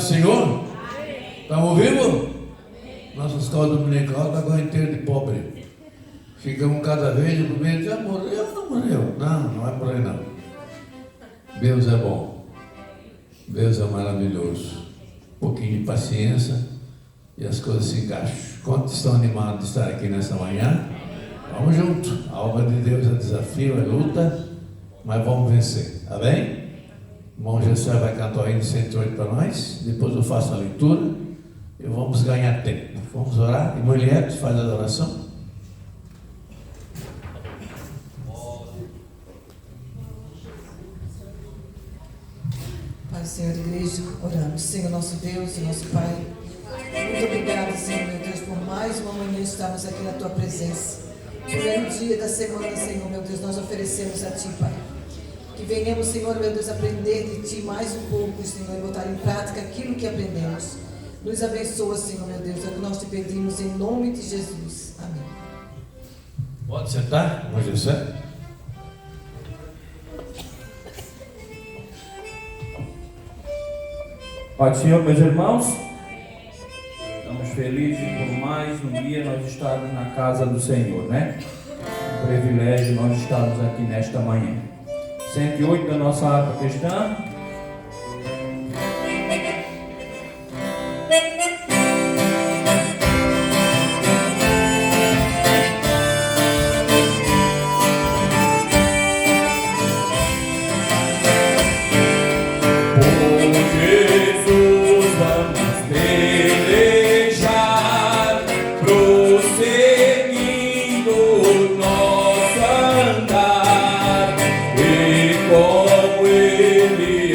Senhor? Estamos vivos? Nossa escola dominical está com a inteira de pobre. Ficamos cada vez no meio, já morreu ou não morreu? Não, não vai morrer não. Deus é bom. Deus é maravilhoso. Um pouquinho de paciência e as coisas se encaixam. Quantos estão animados de estar aqui nessa manhã? Vamos junto. A obra de Deus é desafio, é luta, mas vamos vencer. Tá bem? O irmão Gessé vai cantar o hino 108 para nós. Depois eu faço a leitura e vamos ganhar tempo. Vamos orar. E mulher, faz a oração. Pai, Senhor, igreja, oramos. Senhor, nosso Deus e nosso Pai, muito obrigado, Senhor, meu Deus, por mais uma manhã estarmos aqui na Tua presença. Primeiro dia da semana, Senhor, meu Deus, nós oferecemos a Ti, Pai. Que venhamos, Senhor, meu Deus, aprender de Ti mais um pouco, Senhor, e botar em prática aquilo que aprendemos. Nos abençoa, Senhor, meu Deus, é o que nós te pedimos em nome de Jesus. Amém. Pode sentar, irmão Gessé. Pai do Senhor, meus irmãos, estamos felizes por mais um dia nós estarmos na casa do Senhor, né? Um privilégio nós estarmos aqui nesta manhã. 108 da nossa harpa cristã. Ele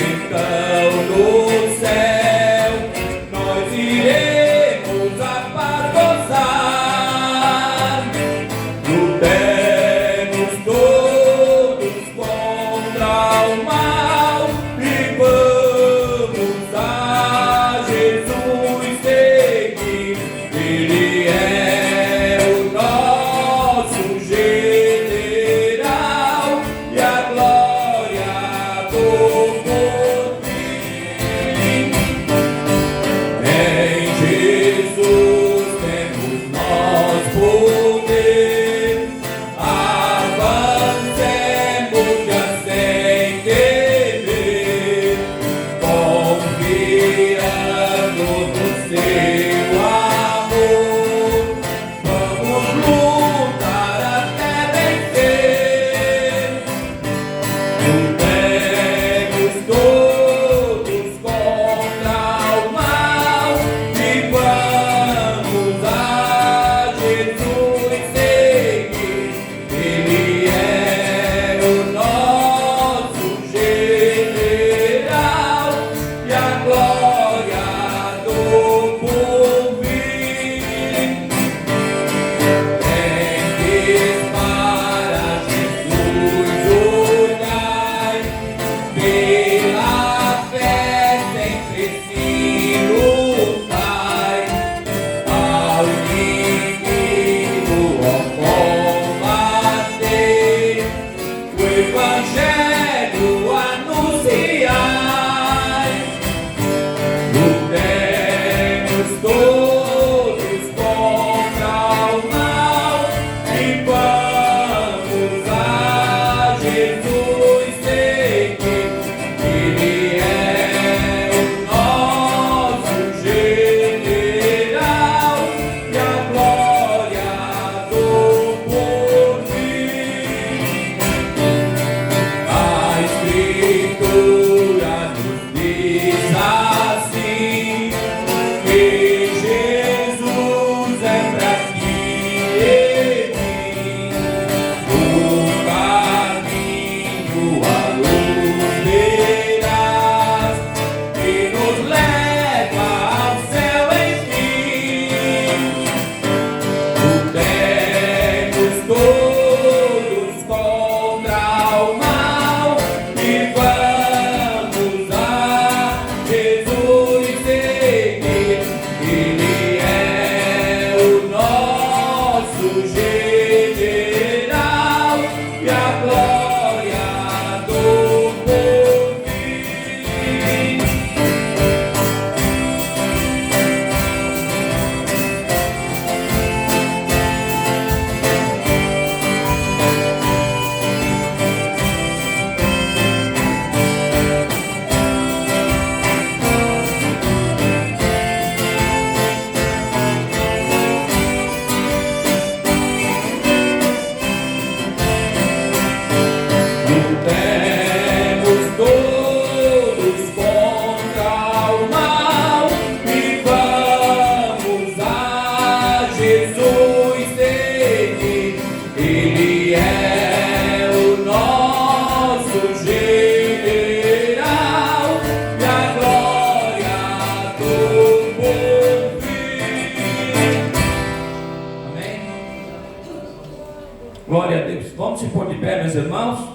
Glória a Deus. Vamos se pôr de pé, meus irmãos.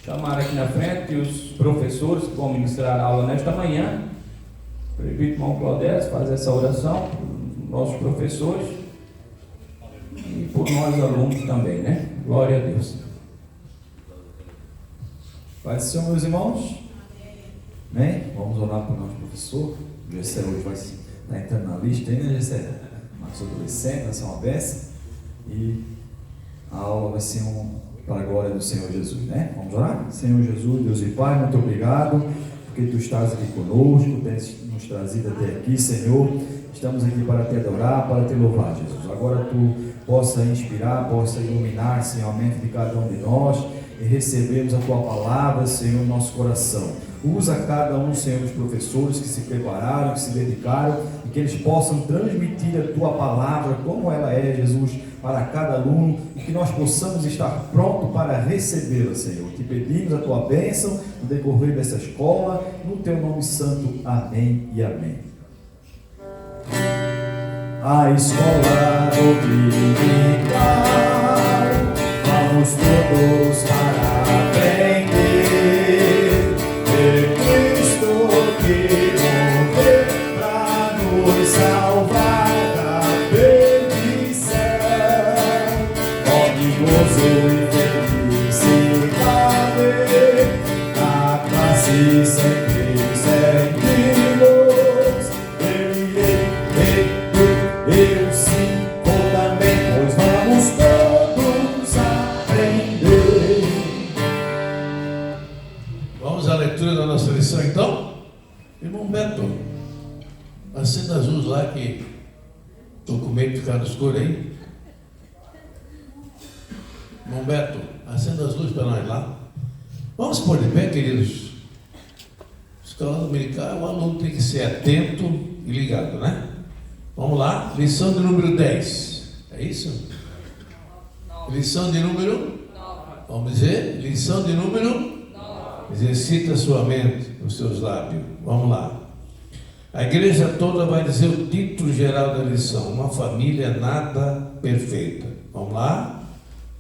Chamar aqui na frente os professores que vão ministrar a aula nesta manhã. Prefeito irmão Claudete faz essa oração por nossos professores e por nós alunos também, né? Glória a Deus. Paz do Senhor, meus irmãos. Amém? Vamos orar para o nosso professor. O Gessé hoje vai estar entrando na lista aí, né, Gessé? Nosso adolescente, vai ser uma bênção. E a aula vai ser para a glória do Senhor Jesus, né? Vamos orar? Senhor Jesus, Deus e Pai, muito obrigado, porque Tu estás aqui conosco, tens nos trazido até aqui, Senhor. Estamos aqui para Te adorar, para Te louvar, Jesus. Agora Tu possa inspirar, possa iluminar, Senhor, a mente de cada um de nós e recebermos a Tua palavra, Senhor, no nosso coração. Usa cada um, Senhor, dos professores que se prepararam, que se dedicaram, e que eles possam transmitir a Tua palavra como ela é, Jesus, para cada aluno, e que nós possamos estar prontos para recebê-la, Senhor. Te pedimos a Tua bênção no decorrer dessa escola, no Teu nome santo. Amém e amém. A escola dominical, vamos todos para aprender. Cristo que morreu para nos salvar da perdição, gozo e felicidade, a classe sempre seguimos. Eu sim vou também, pois vamos todos aprender. Vamos à leitura da nossa lição então. Irmão Beto, acenda as luzes lá que estou com medo de ficar no escuro aí. Irmão Beto, acenda as luzes para nós lá. Vamos pôr de pé, queridos. Escola dominical, o aluno tem que ser atento e ligado, né? Vamos lá, lição de número 10. É isso? Lição de número 9. Vamos dizer, lição de número 9. Exercita a sua mente, os seus lábios. Vamos lá. A igreja toda vai dizer o título geral da lição: uma família nada perfeita. Vamos lá?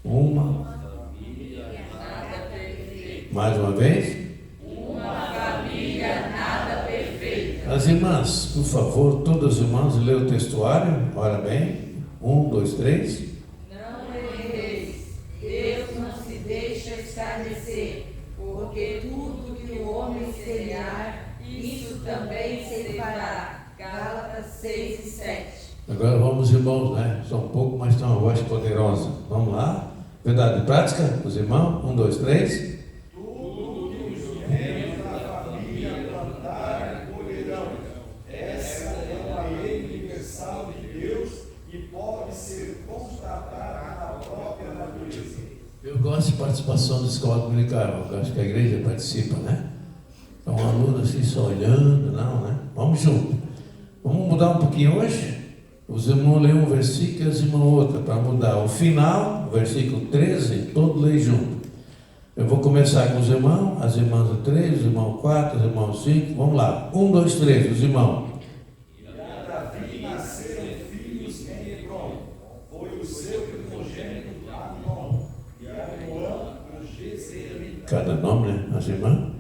Uma família nada perfeita. Mais uma vez? Uma família nada perfeita. As irmãs, por favor, todas as irmãs, lê o textuário. Ora bem. 1, 2, 3. Não erreis, Deus não se deixa escarnecer, porque tudo que o homem semear, isso também se fará. Gálatas 6 e 7. Agora vamos, irmãos, né? Só um pouco, mas tem uma voz poderosa. Vamos lá. Verdade prática, os irmãos. 1, 2, 3. Tudo que os membros da família plantarem colherão. Essa é a lei universal de Deus e pode ser constatada na própria natureza. Eu gosto de participação da escola dominical. Eu acho que a igreja participa, né? Então, um aluno assim só olhando, não, né? Vamos junto. Vamos mudar um pouquinho hoje? Os irmãos leem um versículo e as irmãs outro, para mudar. O final, o versículo 13, todo lê junto. Eu vou começar com os irmãos, as irmãs o 3, os irmãos 4, os irmãos 5. Vamos lá. 1, 2, 3, os irmãos. E a Davi nasceram filhos em Hebron. Foi o seu primogênito Amnon. E a João, o Jezreelita. Cada nome, né? As irmãs.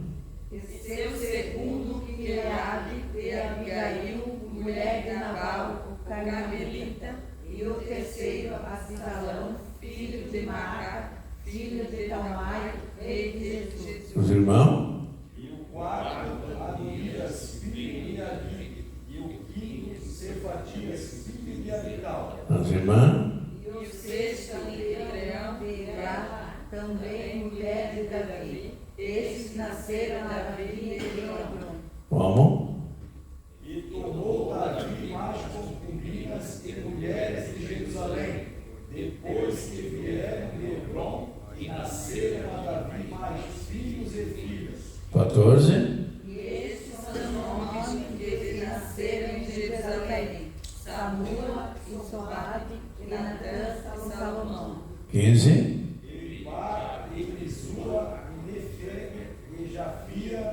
E seu segundo, Quiriabe, de Abigail, mulher de Nabal, o Carmelita. E o terceiro, Absalão, filho de Maca, filho de Talmai, rei de Jesus. Os irmãos. E o quarto, Adonias, filho de Adi. E o quinto, Cefatias, filho de Abital. As irmãs. E o sexto, Leão de Irá, também mulher de Davi. Estes nasceram Davi e Hebron. Vamos. E tomou Davi mais concubinas e mulheres de Jerusalém, depois que vieram de Hebron, e nasceram a Davi mais filhos e filhas. 14. E estes são os nomes que nasceram em Jerusalém: Samua e Sobabe, e Natã e Salomão. 15. Elibar, Elisua, e Nefeg, e Jafia,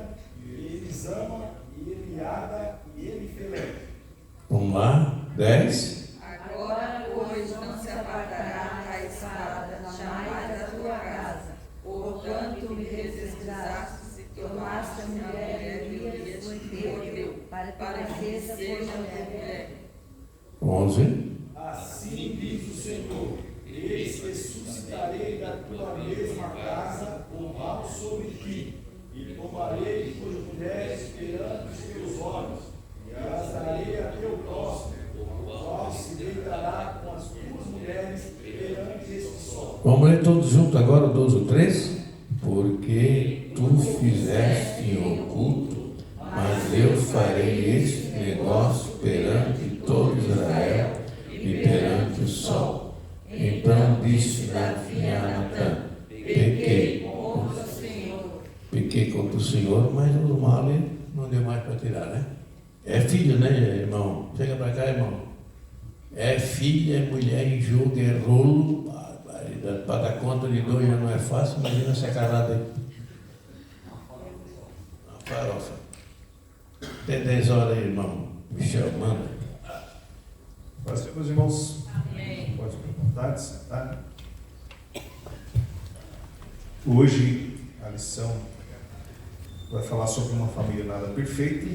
e Elisama, e Eliada, e Elifelete. Vamos lá. 10. Agora, pois, não se apartará a espada, 11. Assim diz o Senhor: eis que suscitarei da tua mesma casa o mal sobre ti, e tomarei tuas mulheres perante os teus olhos, e as darei a teu próximo, o qual se deitará com as tuas mulheres perante este sol. Vamos ler todos juntos agora o 12 ou 13? Porque tu fizeste em oculto, mas eu farei este negócio perante todo Israel e perante o sol. Então disse Davi a Natã: pequei contra o Senhor, mas os males não deu mais para tirar, né? É filho, né, irmão? Chega para cá, irmão. É filha, é mulher em jogo, é rolo. Para dar conta de dois já não é fácil, imagina essa calada aí. Uma farofa. Até 10 horas aí, irmão. Michel, manda. Pode ser, meus irmãos. Amém. Pode ficar à vontade, sentar. Hoje a lição vai falar sobre uma família nada perfeita.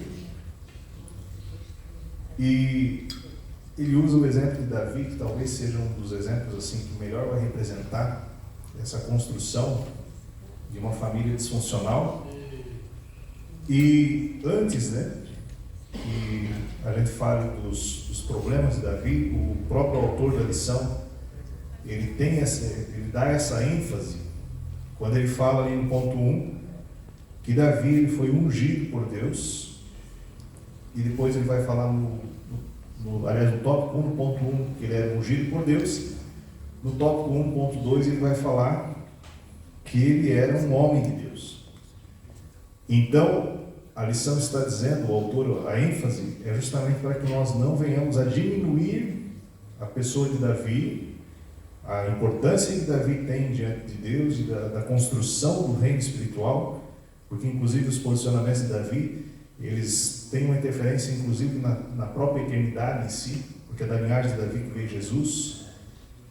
E ele usa o exemplo de Davi, que talvez seja um dos exemplos assim que melhor vai representar essa construção de uma família disfuncional. E antes, que a gente fale dos problemas de Davi, o próprio autor da lição, ele dá essa ênfase quando ele fala ali no ponto 1, que Davi foi ungido por Deus, e depois ele vai falar aliás, no tópico 1, ponto 1, que ele era ungido por Deus. No tópico 1, ponto 2, ele vai falar que ele era um homem de Deus. Então, a lição está dizendo, o autor, a ênfase é justamente para que nós não venhamos a diminuir a pessoa de Davi, a importância que Davi tem diante de Deus e da construção do reino espiritual, porque inclusive os posicionamentos de Davi, eles têm uma interferência inclusive na própria eternidade em si, porque é da linhagem de Davi que veio Jesus.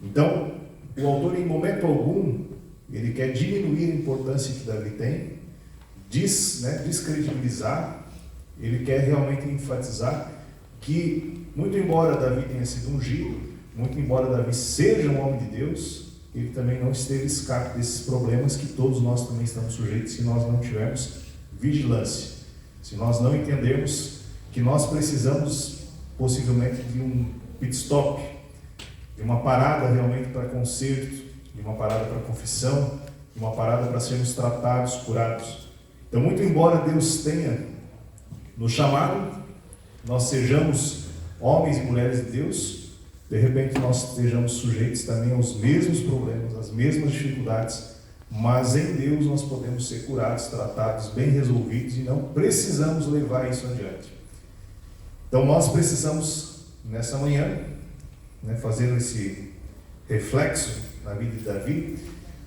Então, o autor em momento algum, ele quer diminuir a importância que Davi tem, descredibilizar, ele quer realmente enfatizar que, muito embora Davi tenha sido ungido, muito embora Davi seja um homem de Deus, ele também não esteve escape desses problemas que todos nós também estamos sujeitos se nós não tivermos vigilância. Se nós não entendermos que nós precisamos, possivelmente, de um pit stop, de uma parada realmente para conserto, de uma parada para confissão, de uma parada para sermos tratados, curados. Então, muito embora Deus tenha nos chamado, nós sejamos homens e mulheres de Deus, de repente nós estejamos sujeitos também aos mesmos problemas, às mesmas dificuldades, mas em Deus nós podemos ser curados, tratados, bem resolvidos e não precisamos levar isso adiante. Então nós precisamos, nessa manhã, fazer esse reflexo na vida de Davi,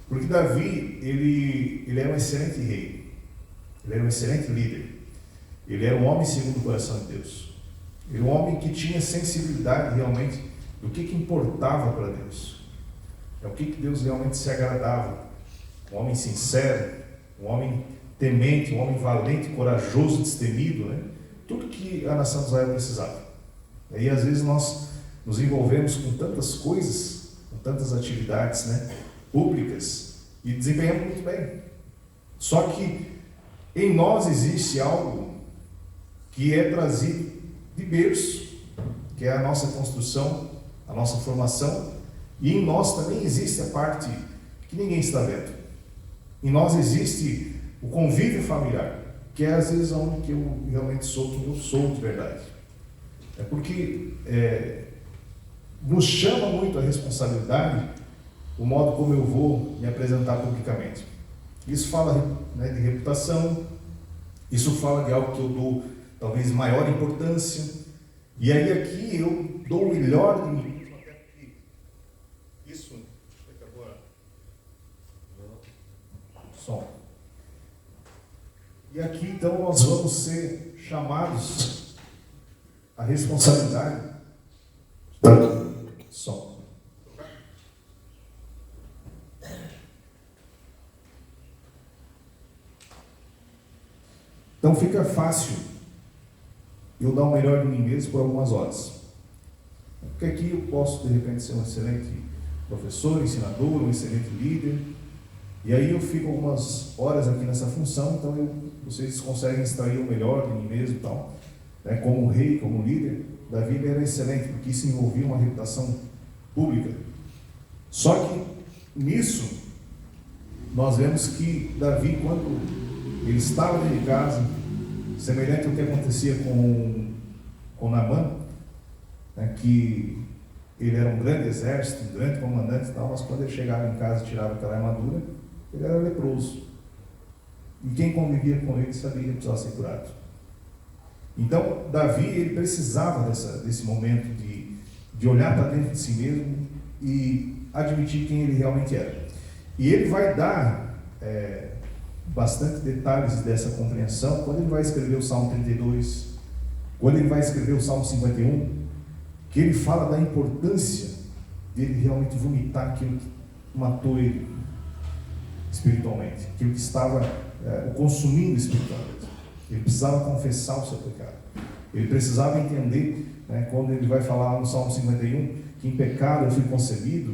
porque Davi, ele era um excelente rei, ele era um excelente líder, ele era um homem segundo o coração de Deus, ele era um homem que tinha sensibilidade realmente do que importava para Deus, o que Deus realmente se agradava. Um homem sincero, um homem temente, um homem valente, corajoso, destemido, tudo que a nação de Israel precisava. E às vezes nós nos envolvemos com tantas coisas, com tantas atividades públicas e desempenhamos muito bem. Só que em nós existe algo que é trazido de berço, que é a nossa construção, a nossa formação, e em nós também existe a parte que ninguém está vendo. Em nós existe o convívio familiar, que é às vezes onde que eu realmente sou quem eu sou de verdade. É porque nos chama muito a responsabilidade o modo como eu vou me apresentar publicamente. Isso fala de reputação, isso fala de algo que eu dou talvez maior importância, e aí aqui eu dou o melhor de mim. Isso acabou. Som. E aqui então nós vamos ser chamados à responsabilidade. Som. Então fica fácil eu dar o melhor de mim mesmo por algumas horas. porque aqui eu posso, de repente, ser um excelente professor, ensinador, um excelente líder, e aí eu fico algumas horas aqui nessa função, então vocês conseguem extrair o melhor de mim mesmo e tal. Como rei, como líder, Davi ele era excelente, porque isso envolvia uma reputação pública. Só que nisso, nós vemos que Davi, quando ele estava dentro de casa, semelhante ao que acontecia com Naamã, que ele era um grande exército, um grande comandante e tal, mas quando ele chegava em casa e tirava aquela armadura, ele era leproso. E quem convivia com ele sabia que ele precisava ser curado. Então, Davi, ele precisava desse momento de olhar para dentro de si mesmo e admitir quem ele realmente era. E ele vai dar bastante detalhes dessa compreensão quando ele vai escrever o Salmo 32, quando ele vai escrever o Salmo 51, que ele fala da importância dele realmente vomitar aquilo que matou ele espiritualmente, aquilo que estava o consumindo espiritualmente. Ele precisava confessar o seu pecado. Ele precisava entender, quando ele vai falar no Salmo 51, que em pecado eu fui concebido,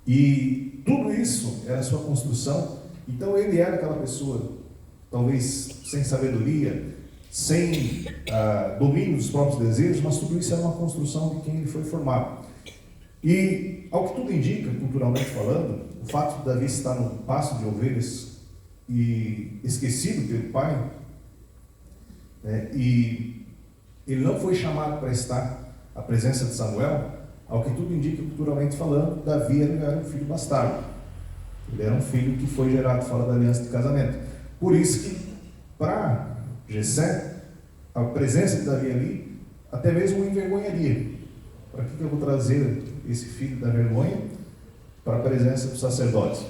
e tudo isso era a sua construção. Então ele era aquela pessoa, talvez sem sabedoria, sem domínio dos próprios desejos, mas tudo isso era uma construção de quem ele foi formado. E, ao que tudo indica, culturalmente falando, o fato de Davi estar no pasto de ovelhas e esquecido pelo pai, e ele não foi chamado para estar à presença de Samuel, ao que tudo indica, culturalmente falando, Davi era um filho bastardo. Ele era um filho que foi gerado fora da aliança de casamento. Por isso que, para Jessé, a presença de Davi ali, até mesmo o envergonharia. Para que eu vou trazer esse filho da vergonha para a presença do sacerdote?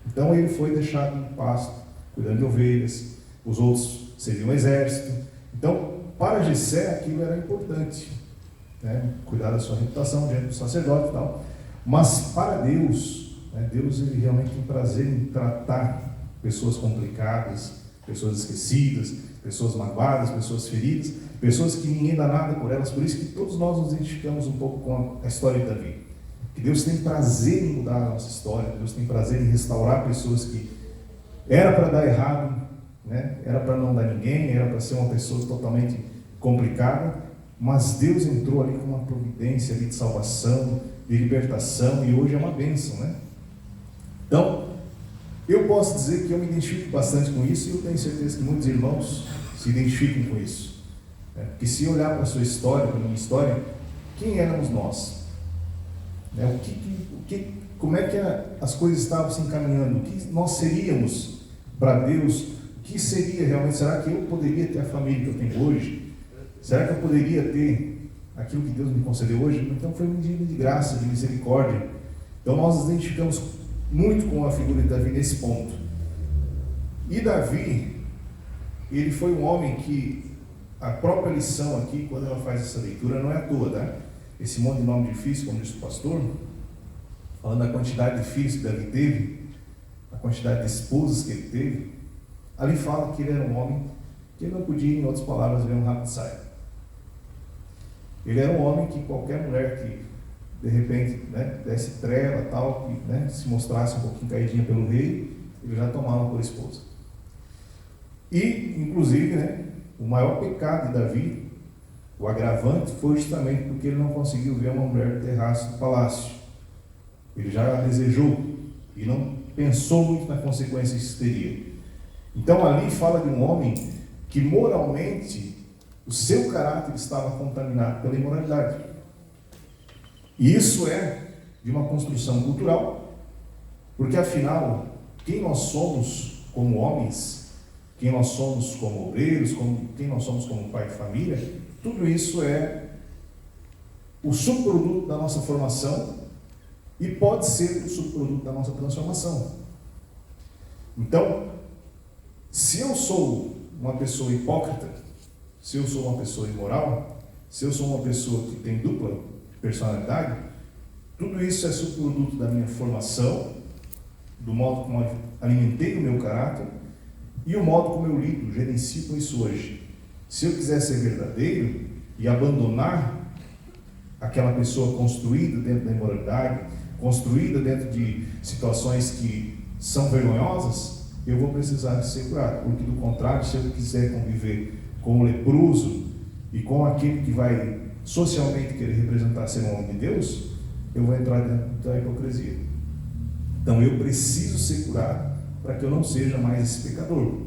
Então ele foi deixado no pasto, cuidando de ovelhas, os outros serviam o exército. Então, para Jessé, aquilo era importante, cuidar da sua reputação diante do sacerdote e tal. Mas para Deus, Deus ele realmente tem prazer em tratar pessoas complicadas, pessoas esquecidas, pessoas magoadas, pessoas feridas, pessoas que ninguém dá nada por elas. Por isso que todos nós nos identificamos um pouco com a história de Davi. Que Deus tem prazer em mudar a nossa história, Deus tem prazer em restaurar pessoas que era para dar errado, era para não dar ninguém, era para ser uma pessoa totalmente complicada, mas Deus entrou ali com uma providência ali de salvação, de libertação, e hoje é uma bênção, Então, eu posso dizer que eu me identifico bastante com isso, e eu tenho certeza que muitos irmãos se identificam com isso. Porque se olhar para a sua história, para a minha história, quem éramos nós? Como é que as coisas estavam se encaminhando? O que nós seríamos para Deus? O que seria realmente? Será que eu poderia ter a família que eu tenho hoje? Será que eu poderia ter aquilo que Deus me concedeu hoje? Então foi um dia de graça, de misericórdia. Então nós nos identificamos muito com a figura de Davi nesse ponto. E Davi, ele foi um homem que, a própria lição aqui, quando ela faz essa leitura, não é à toa, Esse monte de nome difícil, como disse o pastor, falando da quantidade de filhos que Davi teve, a quantidade de esposas que ele teve, ali fala que ele era um homem que ele não podia, em outras palavras, ver um rabo de saia. Ele era um homem que qualquer mulher que, de repente, desse trela, tal, que se mostrasse um pouquinho caidinha pelo rei, ele já tomava por esposa. E, inclusive, o maior pecado de Davi, o agravante, foi justamente porque ele não conseguiu ver uma mulher no terraço do palácio. Ele já desejou e não pensou muito na consequência que isso teria. Então ali fala de um homem que moralmente o seu caráter estava contaminado pela imoralidade. E isso é de uma construção cultural, porque afinal, quem nós somos como homens, quem nós somos como obreiros, quem nós somos como pai de família, tudo isso é o subproduto da nossa formação e pode ser o subproduto da nossa transformação. Então, se eu sou uma pessoa hipócrita, se eu sou uma pessoa imoral, se eu sou uma pessoa que tem dupla personalidade, tudo isso é subproduto da minha formação, do modo como eu alimentei o meu caráter e o modo como eu lido, gerencio com isso hoje. Se eu quiser ser verdadeiro e abandonar aquela pessoa construída dentro da imoralidade, construída dentro de situações que são vergonhosas, eu vou precisar ser curado, porque do contrário, se eu quiser conviver com o leproso e com aquele que vai socialmente querer representar ser um homem de Deus, eu vou entrar dentro da hipocrisia. Então eu preciso ser curado para que eu não seja mais esse pecador.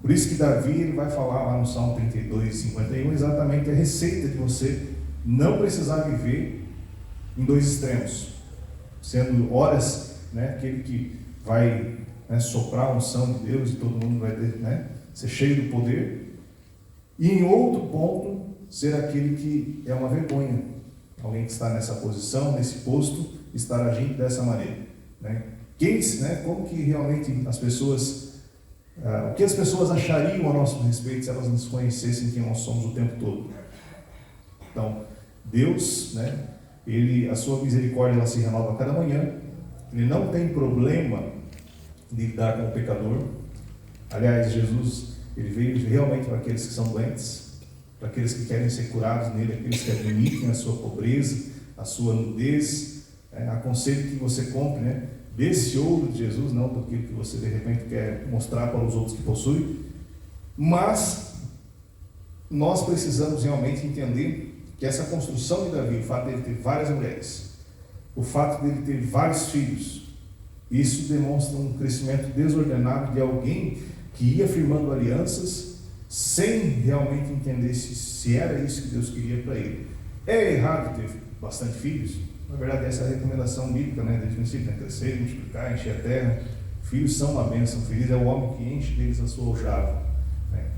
Por isso que Davi ele vai falar lá no Salmo 32, 51, exatamente a receita de você não precisar viver em dois extremos, sendo horas, né, aquele que vai, né, soprar a unção de Deus e todo mundo vai, né, ser cheio do poder, e em outro ponto ser aquele que é uma vergonha, alguém que está nessa posição, nesse posto, estar agindo dessa maneira, né? Como que realmente as pessoas, o que as pessoas achariam a nosso respeito se elas nos conhecessem quem nós somos o tempo todo? Então, Deus, né, a sua misericórdia ela se renova a cada manhã, ele não tem problema de lidar com o pecador. Aliás, Jesus, ele veio realmente para aqueles que são doentes, para aqueles que querem ser curados nele, aqueles que admitem a sua pobreza, a sua nudez. Aconselho que você compre, né, desse ouro de Jesus, não do que você de repente quer mostrar para os outros que possui, mas nós precisamos realmente entender que essa construção de Davi, o fato dele ter várias mulheres, o fato dele ter vários filhos, isso demonstra um crescimento desordenado de alguém que ia firmando alianças sem realmente entender se era isso que Deus queria para ele. É errado ter bastante filhos? Na verdade, essa é a recomendação bíblica, né, desde o princípio, né? Crescer, multiplicar, encher a terra. Filhos são uma bênção. Feliz é o homem que enche deles a sua aljava.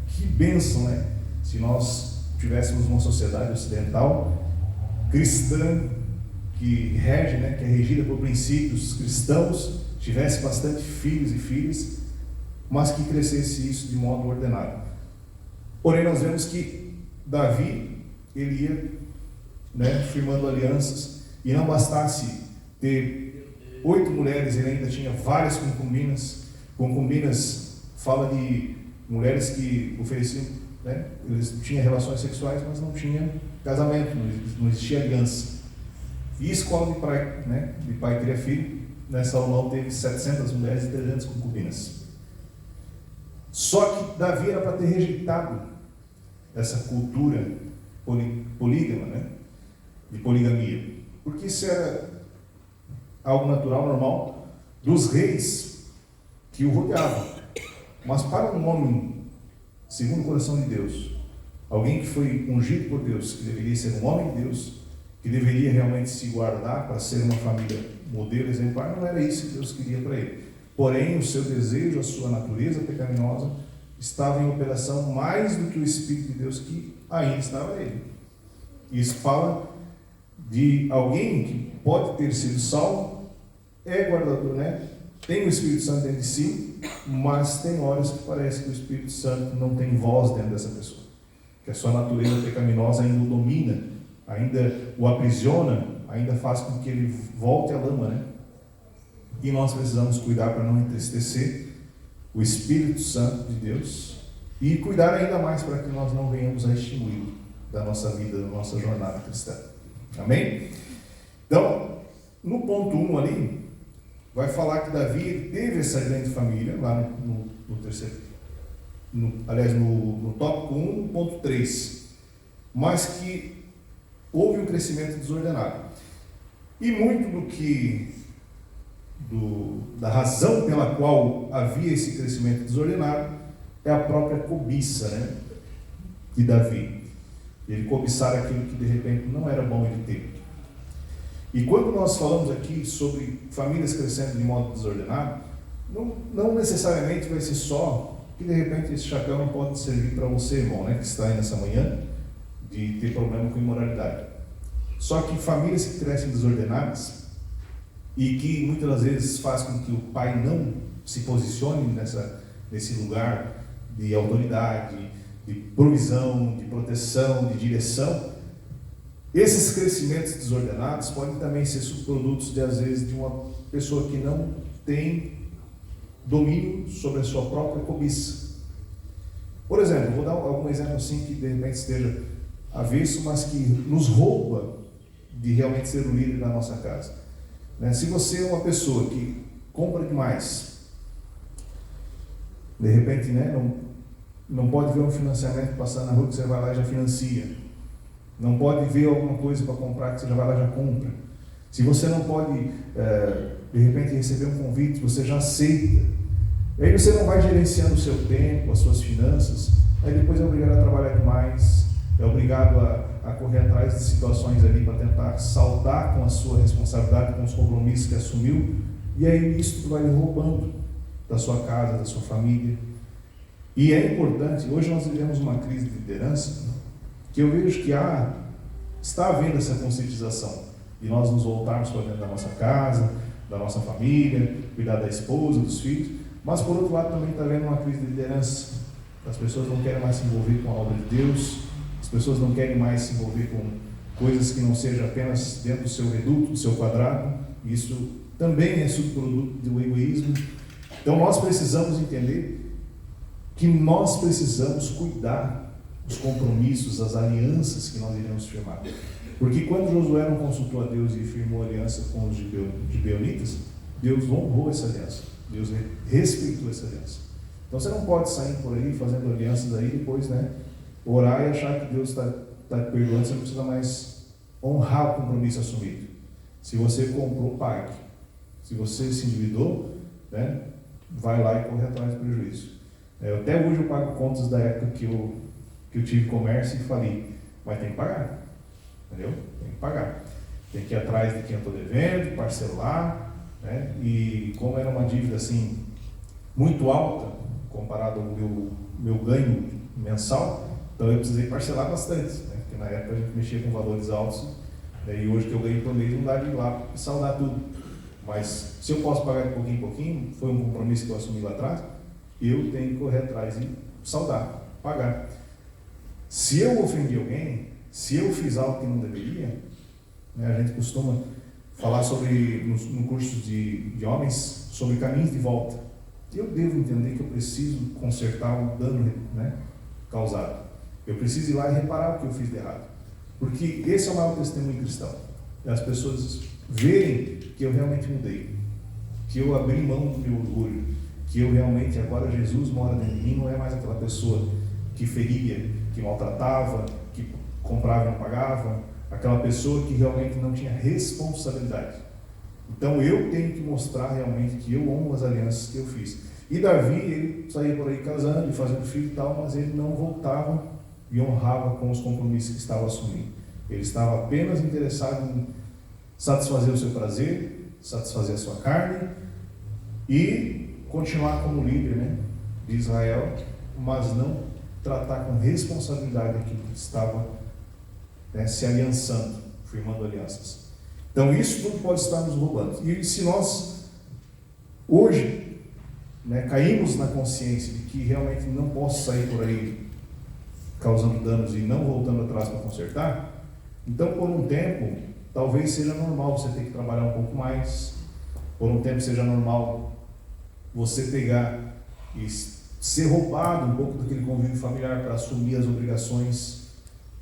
Que bênção, né? Se nós tivéssemos uma sociedade ocidental cristã que rege, né, que é regida por princípios cristãos, tivesse bastante filhos e filhas, mas que crescesse isso de modo ordenado. Porém, nós vemos que Davi, ele ia, né, firmando alianças, e não bastasse ter 8 mulheres, ele ainda tinha várias concubinas. Concubinas fala de mulheres que ofereciam, né, eles tinham relações sexuais, mas não tinham casamento, não existia aliança. E escola de pai, né, de pai cria filho, né, Salomão teve 700 mulheres e 300 concubinas. Só que Davi era para ter rejeitado essa cultura polígama, né, de poligamia, porque isso era algo natural, normal, dos reis que o rodeavam. Mas para um homem, segundo o coração de Deus, alguém que foi ungido por Deus, que deveria ser um homem de Deus, que deveria realmente se guardar para ser uma família modelo, exemplar, não era isso que Deus queria para ele. Porém, o seu desejo, a sua natureza pecaminosa, estava em operação mais do que o Espírito de Deus que ainda estava nele. Isso fala de alguém que pode ter sido salvo, é guardador, né? Tem o Espírito Santo dentro de si, mas tem horas que parece que o Espírito Santo não tem voz dentro dessa pessoa, que a sua natureza pecaminosa ainda o domina, ainda o aprisiona, ainda faz com que ele volte à lama, né? E nós precisamos cuidar para não entristecer o Espírito Santo de Deus e cuidar ainda mais para que nós não venhamos a extinguir da nossa vida, da nossa jornada cristã. Amém? Então, no ponto 1 ali, vai falar que Davi teve essa grande família, lá no terceiro, aliás, no tópico 1, ponto 3, mas que houve um crescimento desordenado. E muito da razão pela qual havia esse crescimento desordenado é a própria cobiça, né, de Davi. Ele cobiçar aquilo que de repente não era bom ele ter. E quando nós falamos aqui sobre famílias crescendo de modo desordenado, não necessariamente vai ser só que de repente esse chapéu não pode servir para você, irmão, né, que está aí nessa manhã, de ter problema com imoralidade. Só que famílias que crescem desordenadas e que muitas das vezes faz com que o pai não se posicione nesse lugar de autoridade, de provisão, de proteção, de direção, esses crescimentos desordenados podem também ser subprodutos, às vezes, de uma pessoa que não tem domínio sobre a sua própria cobiça. Por exemplo, vou dar algum exemplo assim que de repente esteja avesso, mas que nos rouba de realmente ser o líder da nossa casa. Né? Se você é uma pessoa que compra demais, de repente, né, não pode ver um financiamento passar na rua que você vai lá e já financia. Não pode ver alguma coisa para comprar que você já vai lá e já compra. Se você não pode, de repente, receber um convite, você já aceita. Aí você não vai gerenciando o seu tempo, as suas finanças, aí depois é obrigado a trabalhar demais, é obrigado a correr atrás de situações ali para tentar saldar com a sua responsabilidade, com os compromissos que assumiu, e aí isso tudo vai lhe roubando da sua casa, da sua família. E é importante, hoje nós vivemos uma crise de liderança, que eu vejo que está havendo essa conscientização, de nós nos voltarmos para dentro da nossa casa, da nossa família, cuidar da esposa, dos filhos, mas por outro lado também está havendo uma crise de liderança. As pessoas não querem mais se envolver com a obra de Deus, as pessoas não querem mais se envolver com coisas que não sejam apenas dentro do seu reduto, do seu quadrado. Isso também é subproduto do egoísmo. Então nós precisamos entender que nós precisamos cuidar dos compromissos, das alianças que nós iremos firmar. Porque quando Josué não consultou a Deus e firmou aliança com os gibeonitas, Deus honrou essa aliança, Deus respeitou essa aliança. Então você não pode sair por aí fazendo alianças aí depois, né, orar e achar que Deus está te perdoando, você não precisa mais honrar o compromisso assumido. Se você comprou, pague. Se você se endividou, né, vai lá e corre atrás do prejuízo. Até hoje eu pago contas da época que eu tive comércio e falei, mas tem que pagar, entendeu? Tem que pagar. Tem que ir atrás de quem eu estou devendo, parcelar, né? E como era uma dívida assim, muito alta, comparado ao meu ganho mensal, então eu precisei parcelar bastante, né? Porque na época a gente mexia com valores altos, né? E hoje que eu ganho por mês não dá de ir lá e saldar tudo. Mas se eu posso pagar de pouquinho em pouquinho, foi um compromisso que eu assumi lá atrás, eu tenho que correr atrás e saldar, pagar. Se eu ofendi alguém, se eu fiz algo que não deveria, né, a gente costuma falar sobre, no curso de homens, sobre caminhos de volta. Eu devo entender que eu preciso consertar o dano, né, causado. Eu preciso ir lá e reparar o que eu fiz de errado. Porque esse é o maior testemunho cristão. As pessoas verem que eu realmente mudei, que eu abri mão do meu orgulho, que eu realmente, agora Jesus mora dentro de mim, não é mais aquela pessoa que feria, que maltratava, que comprava e não pagava, aquela pessoa que realmente não tinha responsabilidade. Então eu tenho que mostrar realmente que eu honro as alianças que eu fiz. E Davi, ele saía por aí casando e fazendo filho e tal, mas ele não voltava e honrava com os compromissos que estava assumindo. Ele estava apenas interessado em satisfazer o seu prazer, satisfazer a sua carne e continuar como líder, né, de Israel, mas não tratar com responsabilidade aquilo que estava, né, se aliançando, firmando alianças. Então isso tudo pode estar nos roubando. E se nós hoje, né, caímos na consciência de que realmente não posso sair por aí causando danos e não voltando atrás para consertar, então por um tempo talvez seja normal você ter que trabalhar um pouco mais, por um tempo seja normal você pegar e ser roubado um pouco daquele convívio familiar para assumir as obrigações.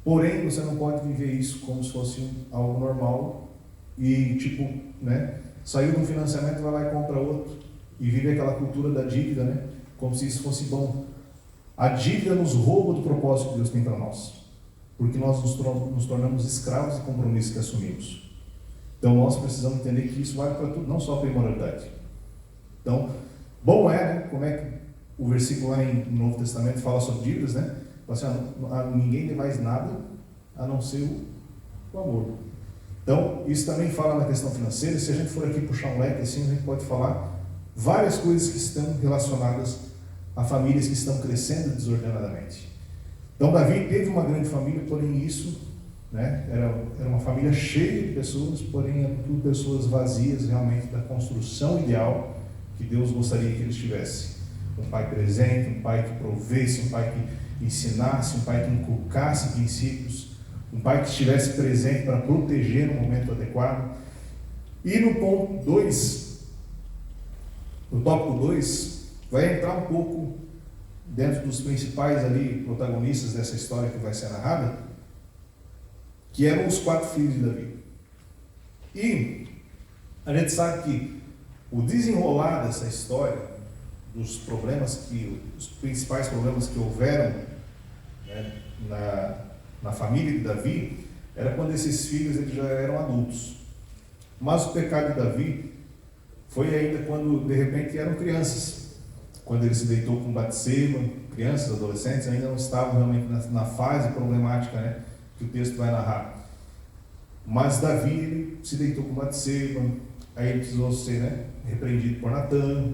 Porém, você não pode viver isso como se fosse algo normal e, tipo, né, saiu de um financiamento, vai lá e compra outro e vive aquela cultura da dívida, né, como se isso fosse bom. A dívida nos rouba do propósito que Deus tem para nós, porque nós nos tornamos escravos de compromissos que assumimos. Então, nós precisamos entender que isso vale para tudo, não só para a imoralidade. Então, bom é, né, como é que o versículo lá no Novo Testamento fala sobre dívidas, né? Fala assim, ninguém tem mais nada a não ser o amor. Então, isso também fala na questão financeira. Se a gente for aqui puxar um leque assim, a gente pode falar várias coisas que estão relacionadas a famílias que estão crescendo desordenadamente. Então, Davi teve uma grande família, porém isso, né, era uma família cheia de pessoas, porém eram tudo pessoas vazias realmente da construção ideal que Deus gostaria que eles tivessem. Um pai presente, um pai que provesse, um pai que ensinasse, um pai que inculcasse princípios, um pai que estivesse presente para proteger no momento adequado. E no ponto 2, no tópico 2, vai entrar um pouco dentro dos principais ali protagonistas dessa história que vai ser narrada, que eram os 4 filhos de Davi. E a gente sabe que o desenrolar dessa história, dos problemas os principais problemas que houveram, né, na família de Davi, era quando esses filhos eles já eram adultos. Mas o pecado de Davi foi ainda quando de repente eram crianças, quando ele se deitou com Batseba, crianças, adolescentes, ainda não estavam realmente na fase problemática, né, que o texto vai narrar. Mas Davi ele se deitou com Batseba, aí ele precisou ser, né, repreendido por Natã.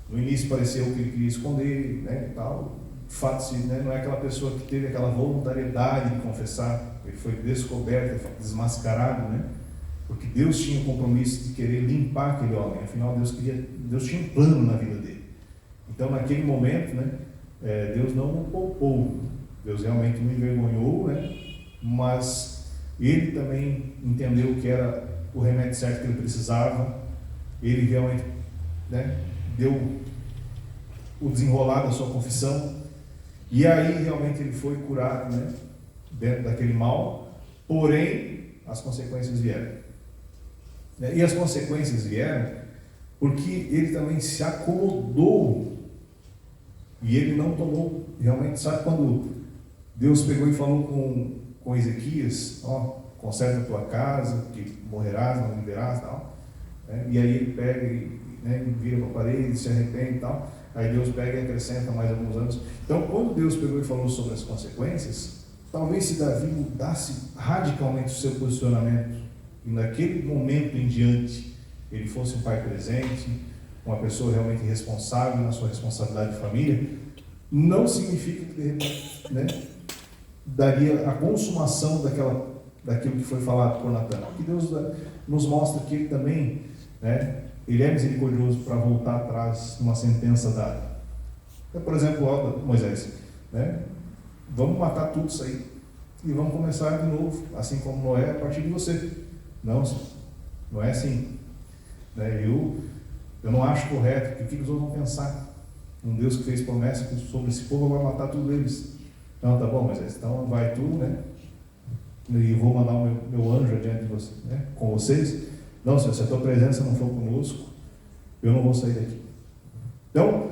No início pareceu que ele queria esconder, né, e tal. De fato, né, não é aquela pessoa que teve aquela voluntariedade de confessar. Ele foi descoberto, desmascarado, né? Porque Deus tinha o compromisso de querer limpar aquele homem. Afinal, Deus tinha um plano na vida dele. Então, naquele momento, né, Deus não o poupou. Deus realmente o envergonhou, né? Mas ele também entendeu que era o remédio certo que ele precisava. Ele realmente, né, deu o desenrolar da sua confissão. E aí realmente ele foi curado, né, dentro daquele mal, porém as consequências vieram. E as consequências vieram porque ele também se acomodou e ele não tomou, realmente, sabe quando Deus pegou e falou com Ezequias, ó, conserta a tua casa, que morrerás, não viverás, tal, né? E aí ele pega e vira para a parede, se arrepende e tal. Aí Deus pega e acrescenta mais alguns anos. Então, quando Deus pegou e falou sobre as consequências, talvez se Davi mudasse radicalmente o seu posicionamento, e naquele momento em diante, ele fosse um pai presente, uma pessoa realmente responsável na sua responsabilidade de família, não significa que de repente, né, daria a consumação daquilo que foi falado por Natã. Porque Deus nos mostra que ele também, né, ele é misericordioso para voltar atrás numa sentença dada. Então, por exemplo, ó, Moisés, né? Vamos matar tudo isso aí e vamos começar de novo, assim como Noé, a partir de você. Não, não é assim. Né? Eu não acho correto, porque o que os outros vão pensar? Um Deus que fez promessa sobre esse povo vai matar tudo eles. Não, tá bom, Moisés, então vai tu, né? E vou mandar o meu anjo adiante de você, né? Com vocês. Não, Senhor, se a tua presença não for conosco, eu não vou sair daqui. Então,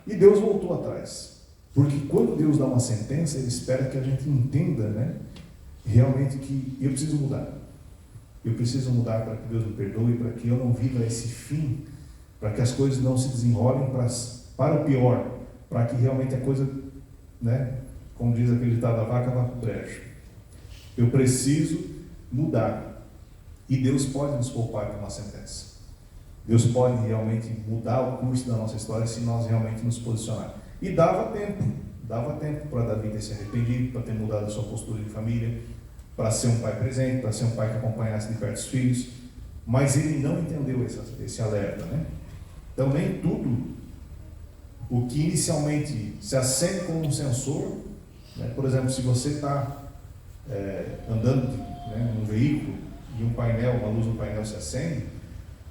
e Deus voltou atrás. Porque quando Deus dá uma sentença, Ele espera que a gente entenda, né, realmente que eu preciso mudar. Eu preciso mudar para que Deus me perdoe, para que eu não viva esse fim, para que as coisas não se desenrolem para o pior, para que realmente a coisa, né, como diz aquele ditado, a vaca vá para o brejo. Eu preciso mudar. E Deus pode nos poupar de uma sentença. Deus pode realmente mudar o curso da nossa história se nós realmente nos posicionar. E dava tempo para Davi ter se arrependido, para ter mudado a sua postura de família, para ser um pai presente, para ser um pai que acompanhasse de perto os filhos. Mas ele não entendeu esse alerta, né? Então, nem tudo o que inicialmente se acende como um sensor, né? Por exemplo, se você está andando, né, num veículo, e uma luz no painel se acende,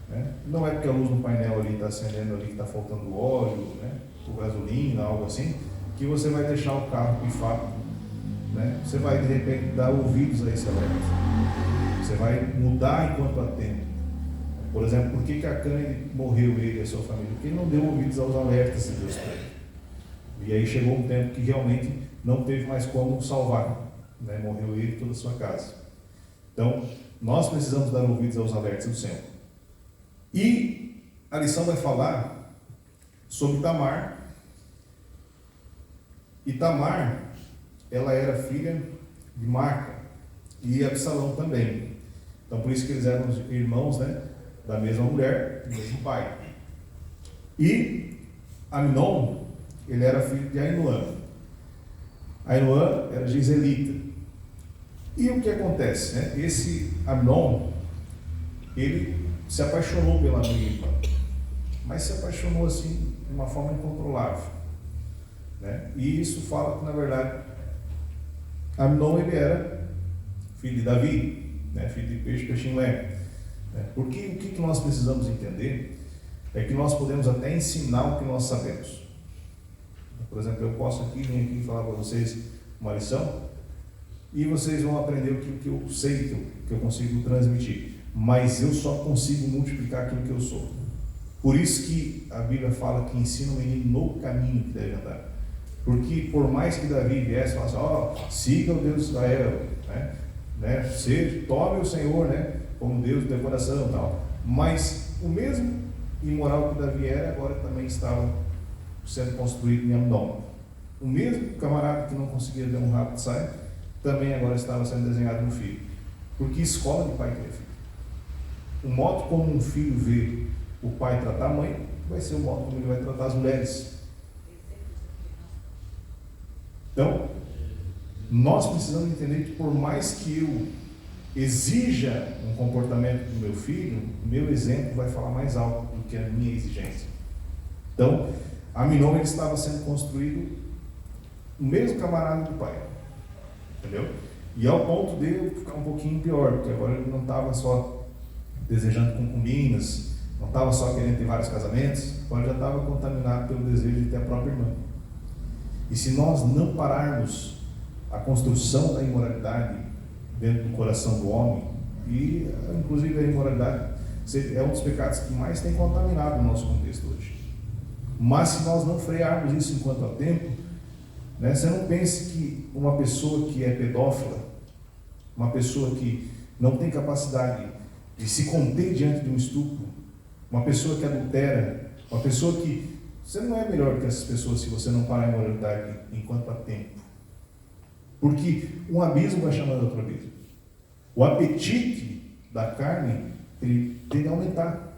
né? Não é porque a luz no painel ali está acendendo ali que está faltando óleo, né, ou gasolina, algo assim, que você vai deixar o carro pifar, né? Você vai de repente dar ouvidos a esse alerta. Você vai mudar enquanto há tempo. Por exemplo, por que Acã morreu, ele e a sua família? Porque ele não deu ouvidos aos alertas de Deus para ele. E aí chegou um tempo que realmente não teve mais como salvar, né? Morreu ele e toda a sua casa. Então, nós precisamos dar ouvidos aos alertas do Senhor. E a lição vai falar sobre Tamar. E Tamar, ela era filha de Maca e Absalão também. Então, por isso que eles eram irmãos, né, da mesma mulher, do mesmo pai. E Amnon, ele era filho de Ainoã. Ainoã era giselita. E o que acontece, né? Esse Amnon, ele se apaixonou pela Milipa, mas se apaixonou assim de uma forma incontrolável, né? E isso fala que, na verdade, Amnon, ele era filho de Davi, né? Filho de peixe, peixinho é. Porque o que nós precisamos entender é que nós podemos até ensinar o que nós sabemos. Por exemplo, eu posso vir aqui falar para vocês uma lição, e vocês vão aprender o que eu sei, que eu consigo transmitir. mas eu só consigo multiplicar aquilo que eu sou. Por isso que a Bíblia fala que ensina o menino no caminho que deve andar. Porque por mais que Davi viesse e falasse, siga o Deus de Israel, tome o Senhor, como Deus do teu coração e tal. Mas o mesmo imoral que Davi era, agora também estava sendo construído em Amnon. O mesmo camarada que não conseguia dar um rabo de saia, também agora estava sendo desenhado no filho. Porque escola de pai cria filho. O modo como um filho vê o pai tratar a mãe, vai ser o modo como ele vai tratar as mulheres. Então, nós precisamos entender que por mais que eu exija um comportamento do meu filho, o meu exemplo vai falar mais alto do que a minha exigência. Então, Amnon, ele estava sendo construído o mesmo camarada do pai, entendeu? E ao ponto dele ficar um pouquinho pior, porque agora ele não estava só desejando concubinas, não estava só querendo ter vários casamentos, agora já estava contaminado pelo desejo de ter a própria irmã. E se nós não pararmos a construção da imoralidade dentro do coração do homem, e inclusive a imoralidade é um dos pecados que mais tem contaminado o nosso contexto hoje. Mas se nós não frearmos isso enquanto há tempo, você não pense que uma pessoa que é pedófila, uma pessoa que não tem capacidade de se conter diante de um estupro, uma pessoa que adultera, uma pessoa que... Você não é melhor que essas pessoas se você não parar a imoralidade enquanto há tempo. Porque um abismo vai chamando outro abismo. O apetite da carne, ele tende a aumentar.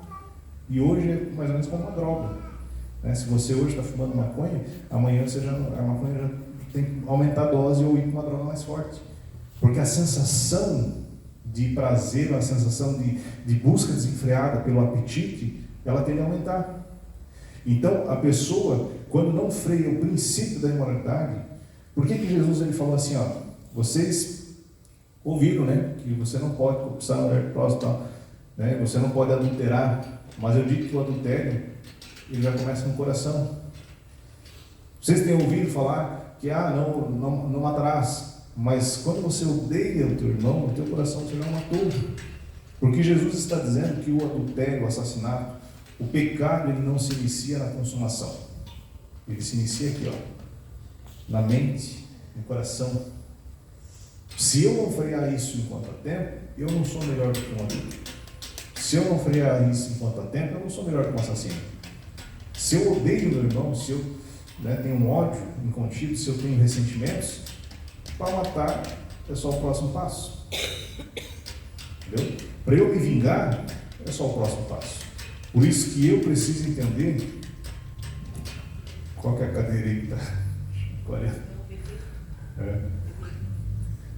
E hoje é mais ou menos como uma droga. Se você hoje está fumando maconha, amanhã a maconha já tem que aumentar a dose ou ir para uma droga mais forte. Porque a sensação de prazer, a sensação de busca desenfreada pelo apetite, ela tende a aumentar. Então, a pessoa, quando não freia o princípio da imoralidade, por que Jesus ele falou assim, vocês ouviram, que você não pode cobiçar a mulher do próximo, você não pode adulterar, mas eu digo que o adultério, ele já começa no coração. Vocês têm ouvido falar que, não matarás, mas quando você odeia o teu irmão, o teu coração você já matou. Porque Jesus está dizendo que o adultério, o assassinato, o pecado, ele não se inicia na consumação. Ele se inicia aqui, na mente, no coração. Se eu não frear isso enquanto há tempo, eu não sou melhor do que um adulto. Se eu não frear isso enquanto há tempo, eu não sou melhor que um assassino. Se eu odeio meu irmão, se eu tenho um ódio incontido, se eu tenho ressentimentos, para matar é só o próximo passo. Entendeu? Para eu me vingar, é só o próximo passo. Por isso que eu preciso entender qual que é a cadeira aí que está.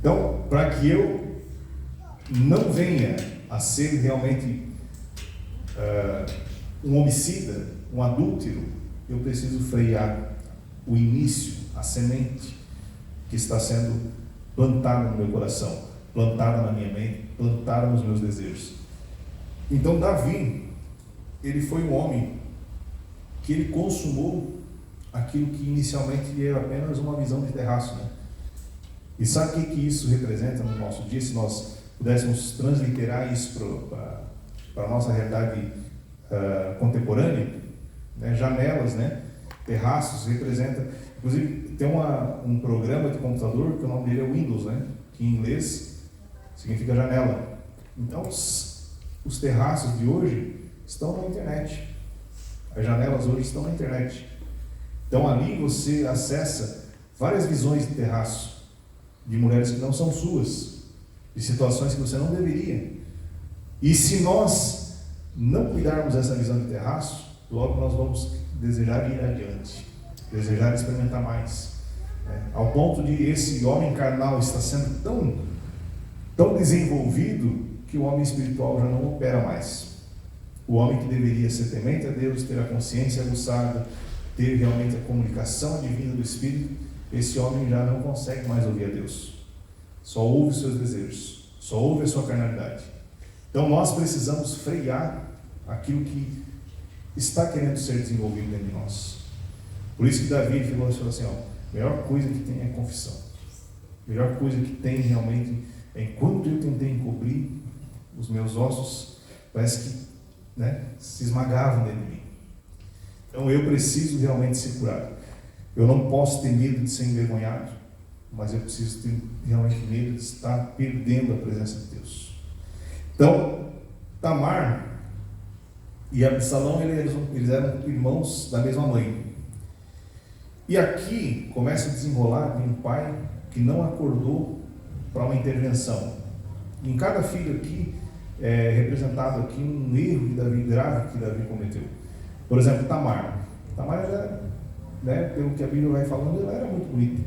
Então, para que eu não venha a ser realmente um homicida, um adúltero, eu preciso frear o início, a semente que está sendo plantada no meu coração, plantada na minha mente, plantada nos meus desejos. Então, Davi, ele foi um homem que ele consumou aquilo que inicialmente era apenas uma visão de terraço, E sabe o que isso representa no nosso dia, se nós pudéssemos transliterar isso para a nossa realidade contemporânea? Janelas, terraços, representa... Inclusive, tem um programa de computador que o nome dele é Windows, que em inglês significa janela. Então, os terraços de hoje estão na internet. As janelas hoje estão na internet. Então, ali você acessa várias visões de terraço, de mulheres que não são suas, de situações que você não deveria. E se nós não cuidarmos dessa visão de terraço, logo nós vamos desejar ir adiante, desejar experimentar mais. Ao ponto de esse homem carnal estar sendo tão desenvolvido que o homem espiritual já não opera mais. O homem que deveria ser temente a Deus, ter a consciência aguçada, ter realmente a comunicação divina do Espírito, esse homem já não consegue mais ouvir a Deus. Só ouve os seus desejos, só ouve a sua carnalidade. Então nós precisamos frear aquilo que está querendo ser desenvolvido dentro de nós. Por isso que Davi falou assim, a melhor coisa que tem é confissão. A melhor coisa que tem realmente é, enquanto eu tentei encobrir, os meus ossos parece que, né, se esmagavam dentro de mim. Então eu preciso realmente ser curado. Eu não posso ter medo de ser envergonhado, mas eu preciso ter realmente medo de estar perdendo a presença de Deus. Então, Tamar e Absalão, eles eram irmãos da mesma mãe. E aqui começa a desenrolar de um pai que não acordou para uma intervenção. Em cada filho aqui é representado aqui um erro grave que Davi cometeu. Por exemplo, Tamar. Tamar era, né, pelo que a Bíblia vai falando, ela era muito bonita.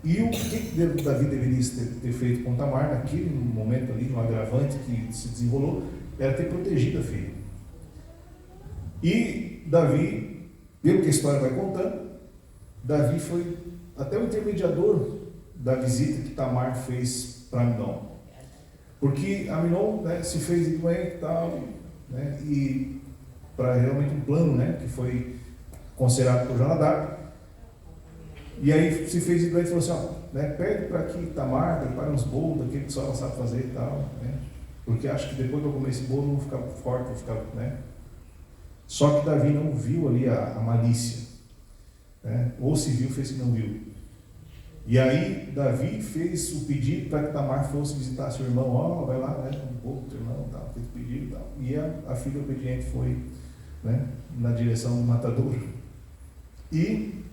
E o que Davi deveria ter feito com Tamar naquele momento ali, no agravante que se desenrolou, era ter protegido a filha. E Davi, pelo que a história vai contando, Davi foi até o intermediador da visita que Tamar fez para Aminon. Porque Aminon, né, se fez de doente e tal, né, e para realmente um plano, né, que foi considerado por Jonadab. E aí se fez de doente e falou assim, ó, né, pede para que Tamar prepare uns bolos daquele que só ela sabe fazer e tal, né, porque acho que depois que eu comer esse bolo eu vou ficar forte, vou ficar, né. Só que Davi não viu ali a malícia, né, ou se viu, fez que não viu. E aí Davi fez o pedido para que Tamar fosse visitar seu irmão, ó, vai lá, né, um pouco do teu irmão, tal, fez o pedido e tal. E a filha obediente foi, né, na direção do matadouro. E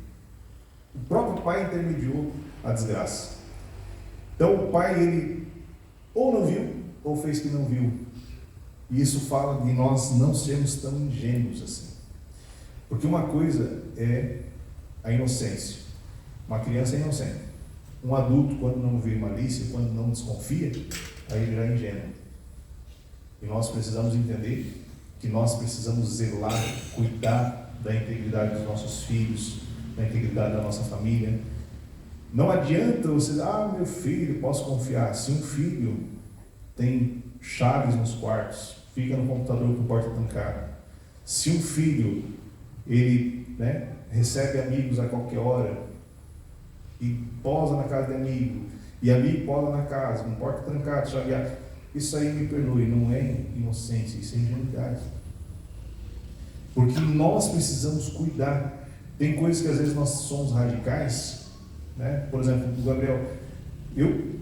o próprio pai intermediou a desgraça. Então o pai, ele ou não viu, ou fez que não viu. E isso fala de nós não sermos tão ingênuos assim. Porque uma coisa é a inocência. Uma criança é inocente. Um adulto, quando não vê malícia, quando não desconfia, aí ele já é ingênuo. E nós precisamos entender que nós precisamos zelar, cuidar da integridade dos nossos filhos, da integridade da nossa família. Não adianta você, meu filho, posso confiar. Se um filho tem chaves nos quartos, fica no computador com porta trancada. Se um filho, ele, né, recebe amigos a qualquer hora, e posa na casa de amigo, e amigo posa na casa, com porta trancada, chaveada, isso aí, me perdoe, não é inocência, isso é ingenuidade. Porque nós precisamos cuidar. Tem coisas que às vezes nós somos radicais, né? Por exemplo, o Gabriel, eu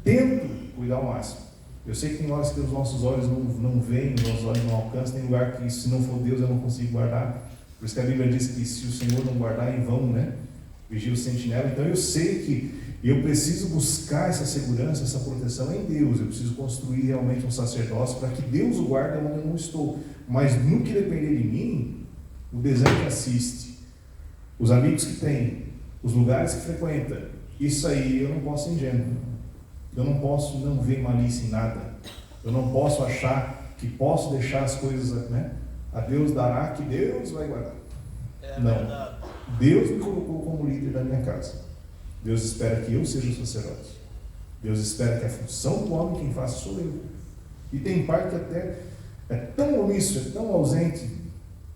tento cuidar ao máximo. Eu sei que tem horas que os nossos olhos não veem, os nossos olhos não alcançam, tem lugar que se não for Deus eu não consigo guardar. Por isso que a Bíblia diz que se o Senhor não guardar, em vão, né? Vigia o sentinela. Então eu sei que eu preciso buscar essa segurança, essa proteção em Deus. Eu preciso construir realmente um sacerdócio para que Deus o guarde onde eu não estou. Mas no que depender de mim, o desenho que assiste, os amigos que tem, os lugares que frequenta, isso aí eu não posso ser ingênuo. Eu não posso não ver malícia em nada. Eu não posso achar que posso deixar as coisas, né? A Deus dará que Deus vai guardar. Não. Deus me colocou como líder da minha casa. Deus espera que eu seja o sacerdote. Deus espera que a função do homem quem faça sou eu. E tem pai que até é tão omisso, é tão ausente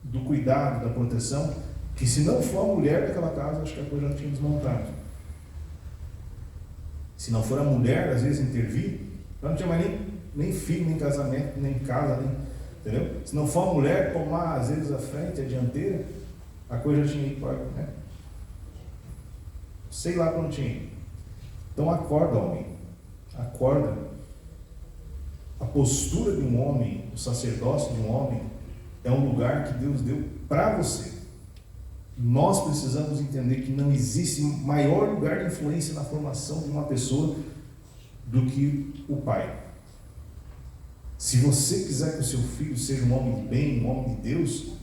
do cuidado, da proteção, que se não for a mulher daquela casa, acho que a coisa já tinha desmontado. Se não for a mulher, às vezes, intervir, não tinha mais nem filho, nem casamento, nem casa, nem, entendeu? Se não for a mulher tomar, às vezes, a frente, a dianteira, a coisa já tinha ido para, né? Sei lá para onde tinha ido. Então acorda, homem. Acorda. A postura de um homem, o sacerdócio de um homem, é um lugar que Deus deu para você. Nós precisamos entender que não existe maior lugar de influência na formação de uma pessoa do que o pai. Se você quiser que o seu filho seja um homem de bem, um homem de Deus,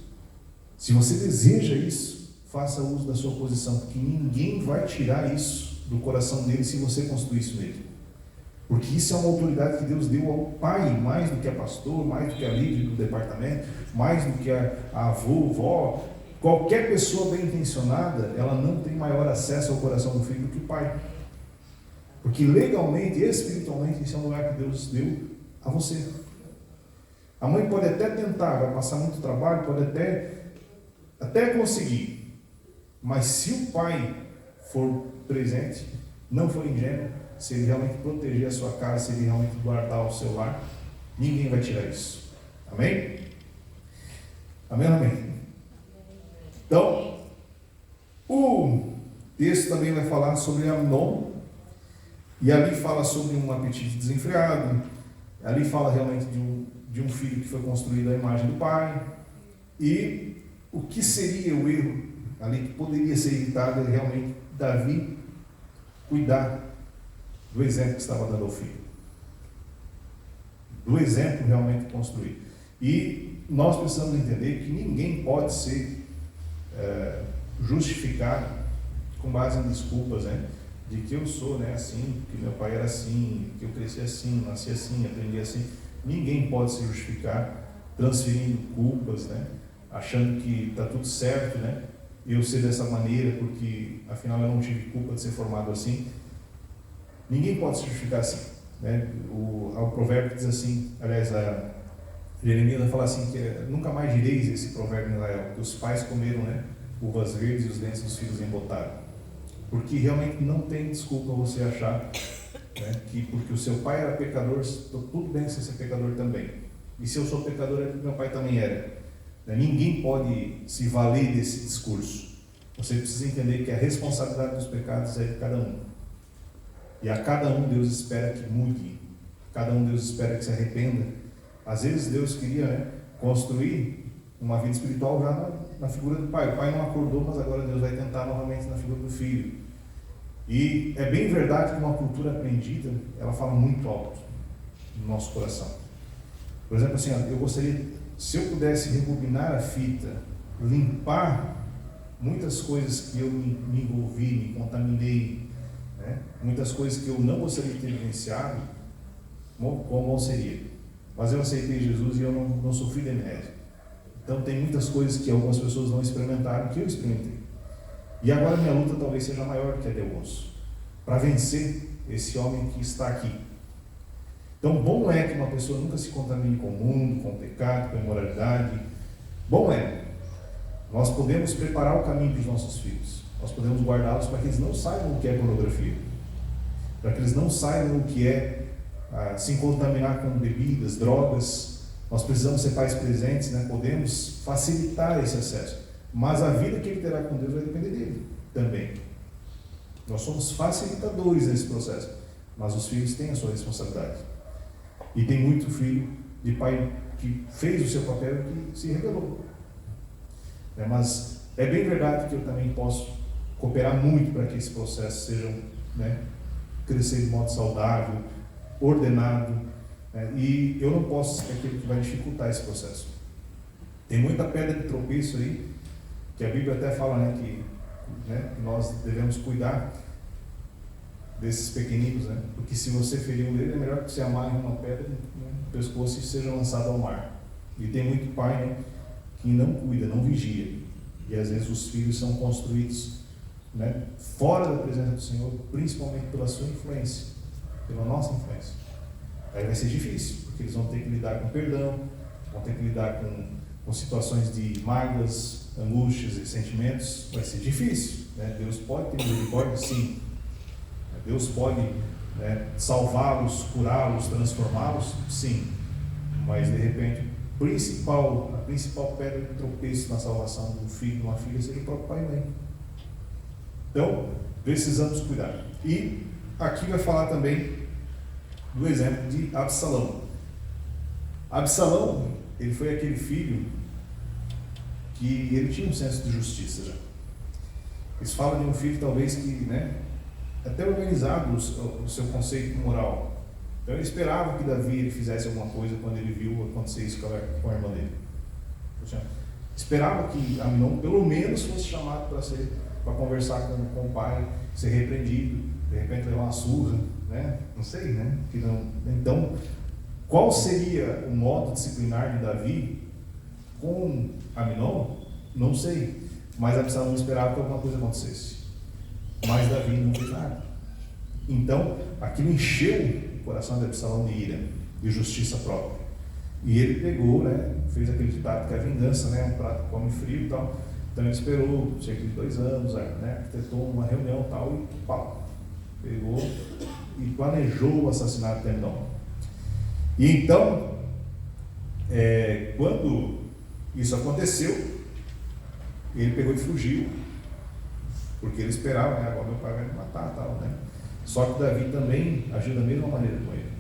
se você deseja isso, faça uso da sua posição, porque ninguém vai tirar isso do coração dele se você construir isso nele. Porque isso é uma autoridade que Deus deu ao pai, mais do que a pastor, mais do que a líder do departamento, mais do que a avó, vó. Qualquer pessoa bem intencionada, ela não tem maior acesso ao coração do filho do que o pai. Porque legalmente, espiritualmente, isso é um lugar que Deus deu a você. A mãe pode até tentar, vai passar muito trabalho, pode até conseguir. Mas se o pai for presente, não for ingênuo, se ele realmente proteger a sua casa, se ele realmente guardar o seu lar, ninguém vai tirar isso. Amém? Amém, amém? Então, o texto também vai falar sobre Amnon, e ali fala sobre um apetite desenfreado, ali fala realmente de um filho que foi construído à imagem do pai, e o que seria o erro ali que poderia ser evitado é realmente Davi cuidar do exemplo que estava dando ao filho, do exemplo realmente construído. E nós precisamos entender que ninguém pode ser justificado com base em desculpas, né? De que eu sou, né, assim, que meu pai era assim, que eu cresci assim, nasci assim, aprendi assim. Ninguém pode se justificar transferindo culpas, né? Achando que está tudo certo, né? Eu ser dessa maneira porque afinal eu não tive culpa de ser formado assim. Ninguém pode se justificar assim, né? O provérbio diz assim, aliás, a Jeremias vai falar assim, que nunca mais direis esse provérbio em Israel, que os pais comeram, né, uvas verdes e os dentes dos filhos embotaram. Porque realmente não tem desculpa você achar, né, que porque o seu pai era pecador, tudo bem você ser pecador também. E se eu sou pecador é porque meu pai também era. Ninguém pode se valer desse discurso. Você precisa entender que a responsabilidade dos pecados é de cada um. E a cada um Deus espera que mude. Cada um Deus espera que se arrependa. Às vezes Deus queria, né, construir uma vida espiritual já na figura do pai. O pai não acordou, mas agora Deus vai tentar novamente na figura do filho. E é bem verdade que uma cultura aprendida, ela fala muito alto no nosso coração. Por exemplo, assim, eu gostaria, se eu pudesse rebobinar a fita, limpar muitas coisas que eu me envolvi, me contaminei, né? Muitas coisas que eu não gostaria de ter vivenciado, como seria? Mas eu aceitei Jesus e eu não sofri de amnésia. Então tem muitas coisas que algumas pessoas não experimentaram que eu experimentei. E agora minha luta talvez seja maior que a de alguns, para vencer esse homem que está aqui. Então bom é que uma pessoa nunca se contamine com o mundo, com o pecado, com a imoralidade. Bom é. Nós podemos preparar o caminho para os nossos filhos. Nós podemos guardá-los para que eles não saibam o que é pornografia. Para que eles não saibam o que é se contaminar com bebidas, drogas. Nós precisamos ser pais presentes, né? Podemos facilitar esse acesso. Mas a vida que ele terá com Deus vai depender dele também. Nós somos facilitadores nesse processo. Mas os filhos têm a sua responsabilidade. E tem muito filho de pai que fez o seu papel e que se rebelou. Mas é bem verdade que eu também posso cooperar muito para que esse processo seja, né, crescer de modo saudável, ordenado, né, e eu não posso ser aquele que vai dificultar esse processo. Tem muita pedra de tropeço aí, que a Bíblia até fala, né, que nós devemos cuidar desses pequeninos, né, porque se você ferir um deles, é melhor que você amarre uma pedra, né, no pescoço e seja lançado ao mar. E tem muito pai, né, que não cuida, não vigia. E às vezes os filhos são construídos, né, fora da presença do Senhor, principalmente pela sua influência, pela nossa influência. Aí vai ser difícil, porque eles vão ter que lidar com perdão, vão ter que lidar com situações de mágoas, angústias e sentimentos. Vai ser difícil, né? Deus pode ter misericórdia, sim. Deus pode, né, salvá-los, curá-los, transformá-los, sim. Mas de repente a principal pedra de tropeço na salvação de um filho, de uma filha, seja o próprio pai e mãe. Então, precisamos cuidar. E aqui vai falar também do exemplo de Absalão. Absalão, ele foi aquele filho que ele tinha um senso de justiça já. Eles falam de um filho talvez que, né, até organizado o seu conceito moral. Então ele esperava que Davi ele fizesse alguma coisa quando ele viu acontecer isso com a irmã dele. Esperava que Amnon pelo menos fosse chamado para conversar com o pai, ser repreendido, de repente levar uma surra, né? Não sei, né? Então, qual seria o modo disciplinar de Davi com Amnon? Não sei. Mas Absalão esperava que alguma coisa acontecesse. Mas Davi não fez nada. Então, aquilo encheu o coração de Absalão de ira, de justiça própria. E ele pegou, né, fez aquele ditado que a vingança, né, um prato come frio e tal. Então ele esperou cerca de 2 anos, né, arquitetou uma reunião e tal, e pau, pegou e planejou o assassinato de Amnon. E então, quando isso aconteceu, ele pegou e fugiu, porque ele esperava, né? Agora meu pai vai me matar, tal, né? Só que Davi também agiu da mesma maneira com ele.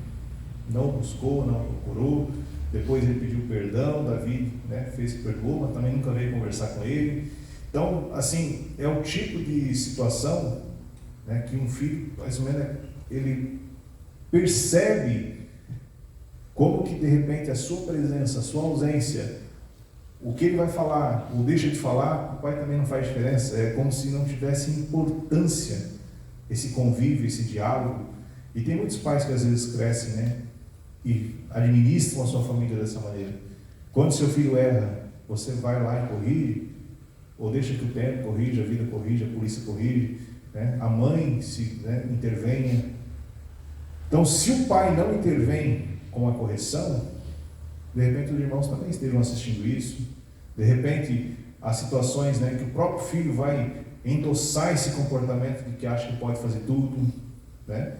Não buscou, não procurou. Depois ele pediu perdão, Davi, né, fez que perdoou, mas também nunca veio conversar com ele. Então, assim, é o tipo de situação, né, que um filho, mais ou menos, ele percebe como que de repente a sua presença, a sua ausência, o que ele vai falar ou deixa de falar, o pai também não faz diferença. É como se não tivesse importância esse convívio, esse diálogo. E tem muitos pais que às vezes crescem, né, e administram a sua família dessa maneira. Quando seu filho erra, você vai lá e corrige, ou deixa que o tempo corrija, a vida corrige, a polícia corrige, né? A mãe intervenha. Então, se o pai não intervém com a correção, de repente os irmãos também estejam assistindo isso. De repente, há situações, né, que o próprio filho vai endossar esse comportamento de que acha que pode fazer tudo, né?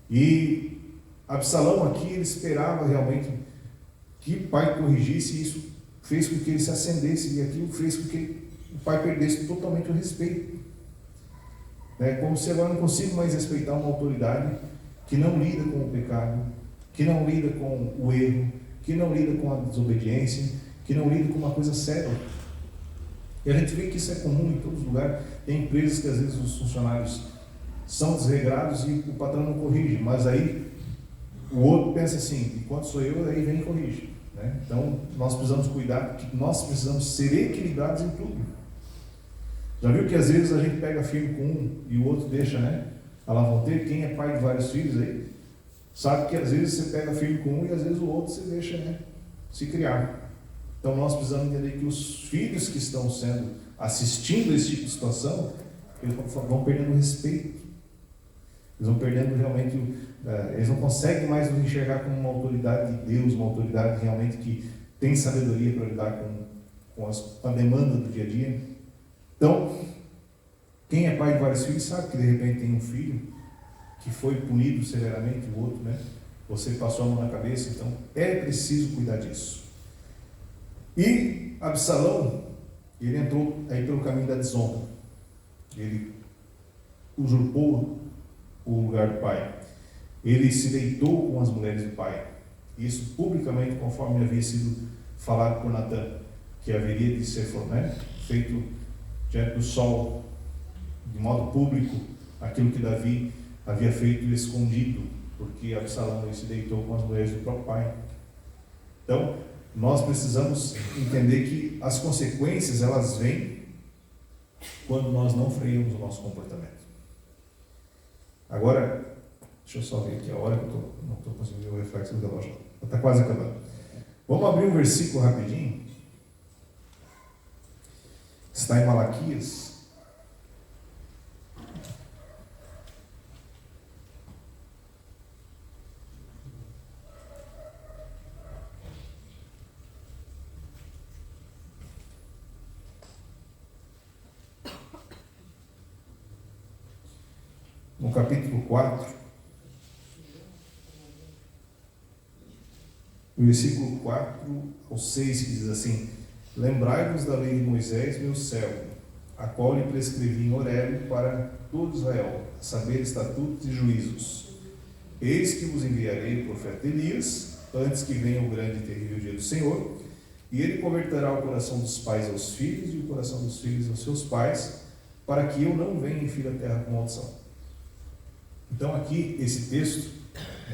E Absalão aqui, ele esperava realmente que o pai corrigisse, e isso fez com que ele se acendesse, e aquilo fez com que o pai perdesse totalmente o respeito. Como se agora não consigo mais respeitar uma autoridade que não lida com o pecado, que não lida com o erro, que não lida com a desobediência, que não lida com uma coisa séria. E a gente vê que isso é comum em todos os lugares. Tem empresas que às vezes os funcionários são desregrados e o patrão não corrige, mas aí o outro pensa assim, enquanto sou eu, aí vem e corrige, né? Então, nós precisamos cuidar, porque nós precisamos ser equilibrados em tudo. Já viu que às vezes a gente pega filho com um e o outro deixa, né? Lá vão ter, quem é pai de vários filhos aí, sabe que às vezes você pega filho com um e às vezes o outro você deixa, né, se criar. Então, nós precisamos entender que os filhos que estão assistindo esse tipo de situação, eles vão perdendo respeito. Eles vão perdendo realmente, eles não conseguem mais nos enxergar como uma autoridade de Deus, uma autoridade realmente que tem sabedoria para lidar com a demanda do dia a dia. Então, quem é pai de vários filhos sabe que de repente tem um filho que foi punido severamente, o outro, né? Você passou a mão na cabeça, então é preciso cuidar disso. E Absalão, ele entrou aí pelo caminho da desonra. Ele usurpou o lugar do pai. Ele se deitou com as mulheres do pai. Isso publicamente, conforme havia sido falado por Natã, que haveria de ser feito diante do sol, de modo público, aquilo que Davi havia feito escondido, porque Absalão se deitou com as mulheres do próprio pai. Então, nós precisamos entender que as consequências, elas vêm quando nós não freamos o nosso comportamento. Agora, deixa eu só ver aqui a hora que eu não estou conseguindo ver o reflexo do relógio. Está quase acabando. Vamos abrir um versículo rapidinho. Está em Malaquias. No capítulo 4, no versículo 4 ao 6, que diz assim: Lembrai-vos da lei de Moisés, meu servo, a qual lhe prescrevi em Horebe para todo Israel, a saber, estatutos e juízos. Eis que vos enviarei o profeta Elias, antes que venha o grande e terrível dia do Senhor, e ele converterá o coração dos pais aos filhos e o coração dos filhos aos seus pais, para que eu não venha e fira a terra com maldição. Então aqui, esse texto,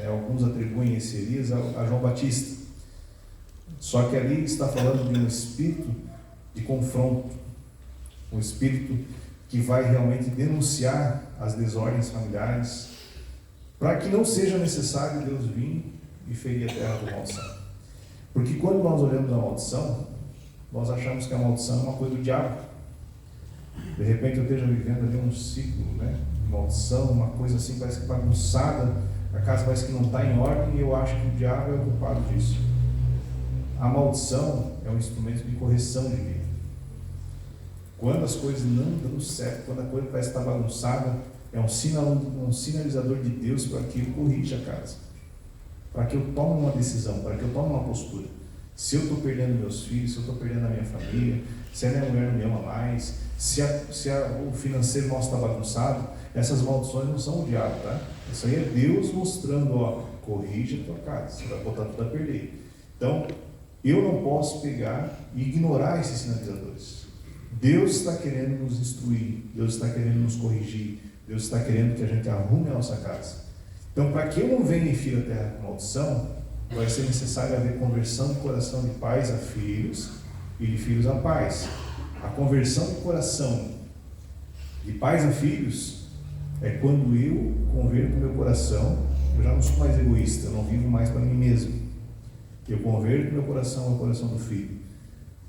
alguns atribuem esse Elias a João Batista. Só que ali está falando de um espírito de confronto, um espírito que vai realmente denunciar as desordens familiares, para que não seja necessário Deus vir e ferir a terra com maldição. Porque quando nós olhamos a maldição, nós achamos que a maldição é uma coisa do diabo. De repente eu esteja vivendo ali um ciclo, de maldição, uma coisa assim, parece que bagunçada, a casa parece que não está em ordem, e eu acho que o diabo é o culpado disso. A maldição é um instrumento de correção de vida. Quando as coisas não dão certo, quando a coisa parece estar bagunçada, é um sinalizador de Deus para que eu corrija a casa, para que eu tome uma decisão, para que eu tome uma postura. Se eu estou perdendo meus filhos, se eu estou perdendo a minha família, se a minha mulher não me ama mais, se o financeiro nosso está bagunçado, essas maldições não são o diabo, tá? Isso aí é Deus mostrando, ó, corrige a tua casa, você vai botar tudo a perder. Então, eu não posso pegar e ignorar esses sinalizadores. Deus está querendo nos instruir, Deus está querendo nos corrigir, Deus está querendo que a gente arrume a nossa casa. Então, para que eu não venha em filho a terra com maldição, vai ser necessário haver conversão de coração de pais a filhos e de filhos a pais. A conversão de coração de pais a filhos é quando eu converto meu coração, eu já não sou mais egoísta, eu não vivo mais para mim mesmo. Eu converto meu coração ao coração do filho.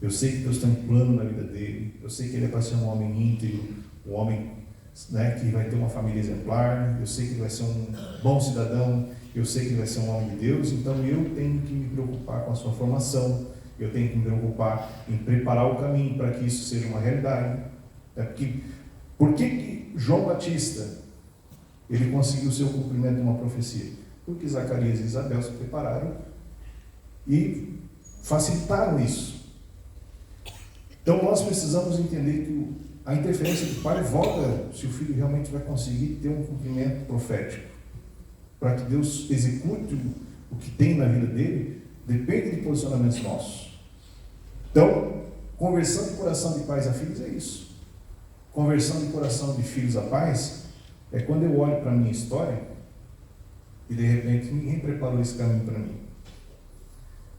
Eu sei que Deus tem um plano na vida dele, eu sei que ele é para ser um homem íntegro, um homem, né, que vai ter uma família exemplar, eu sei que ele vai ser um bom cidadão, eu sei que ele vai ser um homem de Deus, então eu tenho que me preocupar com a sua formação, eu tenho que me preocupar em preparar o caminho para que isso seja uma realidade. Por que João Batista ele conseguiu o seu cumprimento de uma profecia? Porque Zacarias e Isabel se prepararam e facilitaram isso. Então nós precisamos entender que a interferência do pai volta se o filho realmente vai conseguir ter um cumprimento profético. Para que Deus execute o que tem na vida dele, depende de posicionamentos nossos. Então, conversão de coração de pais a filhos é isso. Conversão de coração de filhos a pais é quando eu olho para a minha história e de repente ninguém preparou esse caminho para mim.